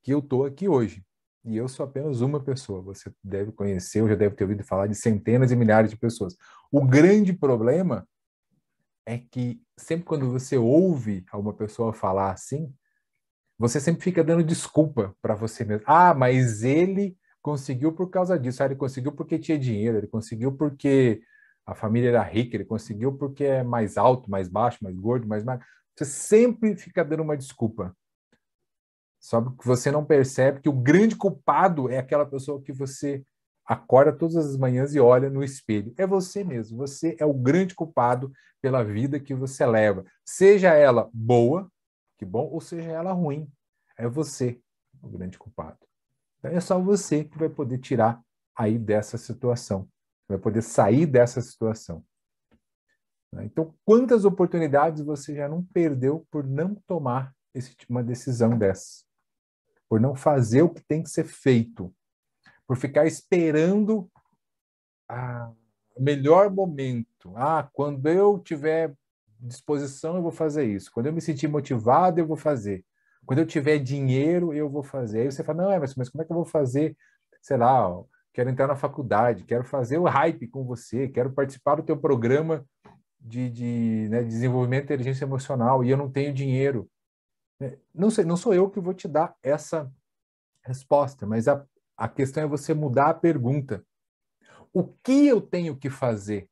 que eu estou aqui hoje. E eu sou apenas uma pessoa. Você deve conhecer, ou já deve ter ouvido falar de centenas e milhares de pessoas. O grande problema é que sempre quando você ouve alguma pessoa falar assim, você sempre fica dando desculpa para você mesmo. Mas ele conseguiu por causa disso. Ele conseguiu porque tinha dinheiro, ele conseguiu porque a família era rica, ele conseguiu porque é mais alto, mais baixo, mais gordo, mais magro. Você sempre fica dando uma desculpa. Só que você não percebe que o grande culpado é aquela pessoa que você acorda todas as manhãs e olha no espelho. É você mesmo. Você é o grande culpado pela vida que você leva. Seja ela boa, que bom, ou seja ela ruim. É você o grande culpado. Então, é só você que vai poder tirar aí dessa situação. Vai poder sair dessa situação. Então, quantas oportunidades você já não perdeu por não tomar uma decisão dessa? Por não fazer o que tem que ser feito, por ficar esperando o melhor momento. Quando eu tiver disposição, eu vou fazer isso. Quando eu me sentir motivado, eu vou fazer. Quando eu tiver dinheiro, eu vou fazer. Aí você fala, não, mas como é que eu vou fazer? Sei lá, quero entrar na faculdade, quero fazer o hype com você, quero participar do teu programa de desenvolvimento de inteligência emocional e eu não tenho dinheiro. Não sei, não sou eu que vou te dar essa resposta, mas a questão é você mudar a pergunta. O que eu tenho que fazer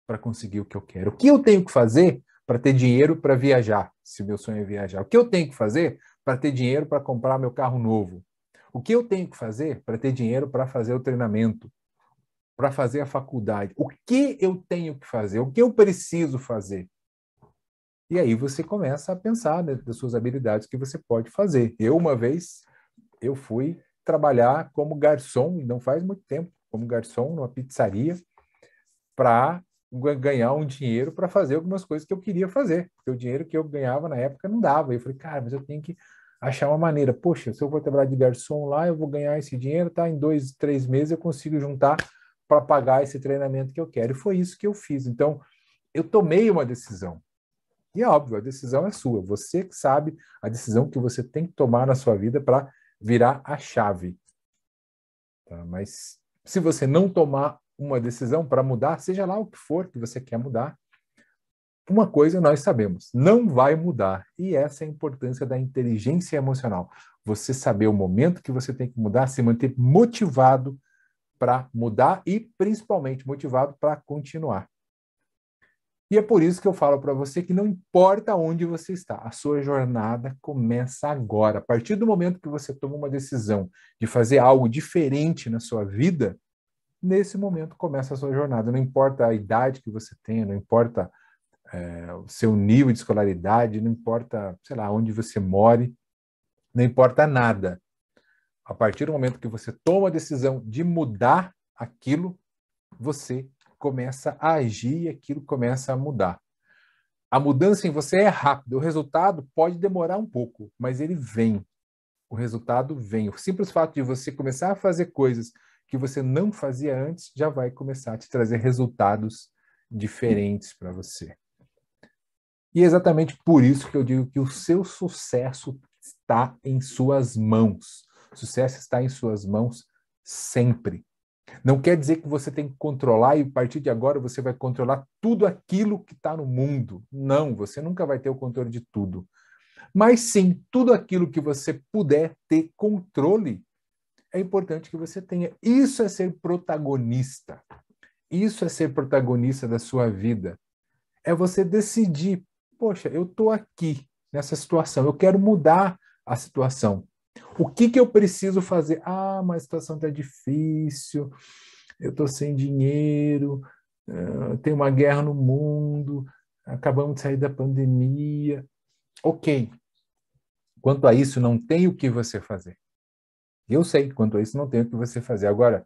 para conseguir o que eu quero? O que eu tenho que fazer para ter dinheiro para viajar, se o meu sonho é viajar? O que eu tenho que fazer para ter dinheiro para comprar meu carro novo? O que eu tenho que fazer para ter dinheiro para fazer o treinamento? para fazer a faculdade? O que eu tenho que fazer? O que eu preciso fazer? E aí você começa a pensar, né, das suas habilidades que você pode fazer. Uma vez, eu fui trabalhar como garçom, e não faz muito tempo, como garçom numa pizzaria, para ganhar um dinheiro para fazer algumas coisas que eu queria fazer, porque o dinheiro que eu ganhava na época não dava. E eu falei, cara, mas eu tenho que achar uma maneira. Poxa, se eu vou trabalhar de garçom lá, eu vou ganhar esse dinheiro, tá? Em 2, 3 meses eu consigo juntar para pagar esse treinamento que eu quero. E foi isso que eu fiz. Então, eu tomei uma decisão. E é óbvio, a decisão é sua. Você que sabe a decisão que você tem que tomar na sua vida para virar a chave. Tá? Mas se você não tomar uma decisão para mudar, seja lá o que for que você quer mudar, uma coisa nós sabemos, não vai mudar. E essa é a importância da inteligência emocional. Você saber o momento que você tem que mudar, se manter motivado para mudar e principalmente motivado para continuar. E é por isso que eu falo para você que não importa onde você está, a sua jornada começa agora. A partir do momento que você toma uma decisão de fazer algo diferente na sua vida, nesse momento começa a sua jornada. Não importa a idade que você tenha, não importa o seu nível de escolaridade, não importa, sei lá, onde você more, não importa nada. A partir do momento que você toma a decisão de mudar aquilo, você começa a agir e aquilo começa a mudar. A mudança em você é rápida, o resultado pode demorar um pouco, mas ele vem. O resultado vem. O simples fato de você começar a fazer coisas que você não fazia antes já vai começar a te trazer resultados diferentes para você. E é exatamente por isso que eu digo que o seu sucesso está em suas mãos. O sucesso está em suas mãos sempre. Não quer dizer que você tem que controlar e a partir de agora você vai controlar tudo aquilo que está no mundo. Não, você nunca vai ter o controle de tudo. Mas sim, tudo aquilo que você puder ter controle, é importante que você tenha. Isso é ser protagonista. Isso é ser protagonista da sua vida. É você decidir, poxa, eu estou aqui nessa situação, eu quero mudar a situação. O que eu preciso fazer? Ah, mas a situação está difícil, eu estou sem dinheiro, tem uma guerra no mundo, acabamos de sair da pandemia. Ok, quanto a isso, não tem o que você fazer. Eu sei, quanto a isso, não tem o que você fazer. Agora,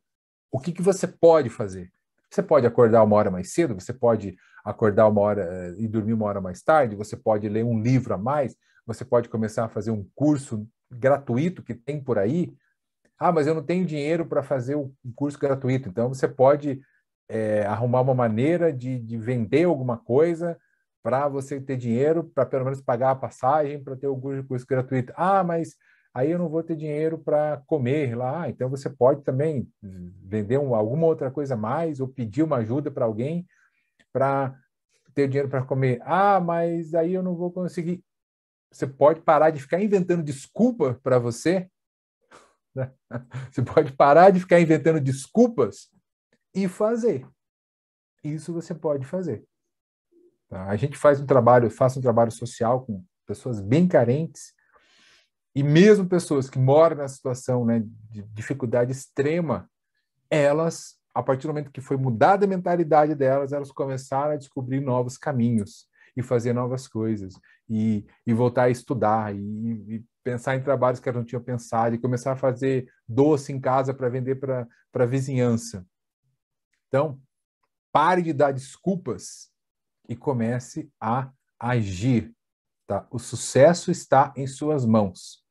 o que você pode fazer? Você pode acordar uma hora mais cedo, você pode acordar uma hora e dormir uma hora mais tarde, você pode ler um livro a mais, você pode começar a fazer um curso gratuito que tem por aí. Ah, mas eu não tenho dinheiro para fazer um curso gratuito. Então, você pode arrumar uma maneira de vender alguma coisa para você ter dinheiro para pelo menos pagar a passagem para ter o curso gratuito. Ah, mas aí eu não vou ter dinheiro para comer lá. Ah, então você pode também vender alguma outra coisa a mais ou pedir uma ajuda para alguém para ter dinheiro para comer. Ah, mas aí eu não vou conseguir. Você pode parar de ficar inventando desculpa para você, né? Você pode parar de ficar inventando desculpas e fazer. Isso você pode fazer. Tá? A gente faz um trabalho social com pessoas bem carentes e mesmo pessoas que moram na situação, né, de dificuldade extrema, elas, a partir do momento que foi mudada a mentalidade delas, elas começaram a descobrir novos caminhos e fazer novas coisas e voltar a estudar e pensar em trabalhos que elas não tinham pensado e começar a fazer doce em casa para vender para a vizinhança. Então, pare de dar desculpas e comece a agir. Tá? O sucesso está em suas mãos.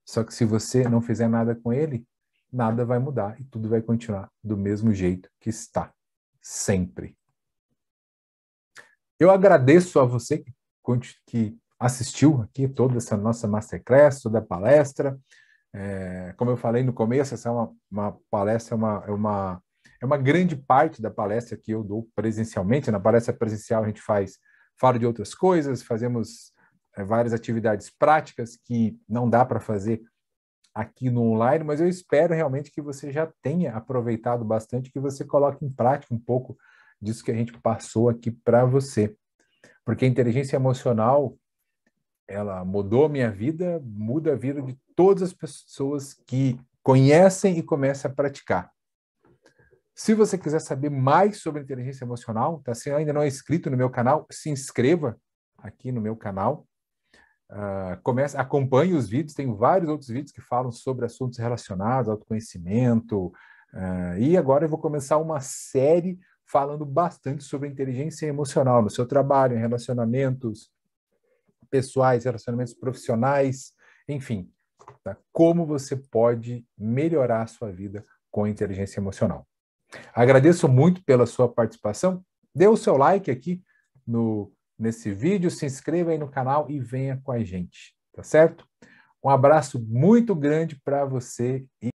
Só que se você não fizer nada com ele, nada vai mudar e tudo vai continuar do mesmo jeito que está, sempre. Eu agradeço a você que assistiu aqui toda essa nossa masterclass, toda a palestra. Como eu falei no começo, essa é uma palestra, é uma grande parte da palestra que eu dou presencialmente. Na palestra presencial a gente fala de outras coisas, fazemos várias atividades práticas que não dá para fazer aqui no online, mas eu espero realmente que você já tenha aproveitado bastante, que você coloque em prática um pouco disso que a gente passou aqui para você. Porque a inteligência emocional, ela mudou a minha vida, muda a vida de todas as pessoas que conhecem e começam a praticar. Se você quiser saber mais sobre inteligência emocional, tá? Se ainda não é inscrito no meu canal, se inscreva aqui no meu canal. Acompanhe os vídeos, tem vários outros vídeos que falam sobre assuntos relacionados, autoconhecimento. E agora eu vou começar uma série falando bastante sobre inteligência emocional no seu trabalho, em relacionamentos pessoais, relacionamentos profissionais, enfim, tá? Como você pode melhorar a sua vida com inteligência emocional. Agradeço muito pela sua participação. Dê o seu like aqui nesse vídeo, se inscreva aí no canal e venha com a gente, tá certo? Um abraço muito grande para você e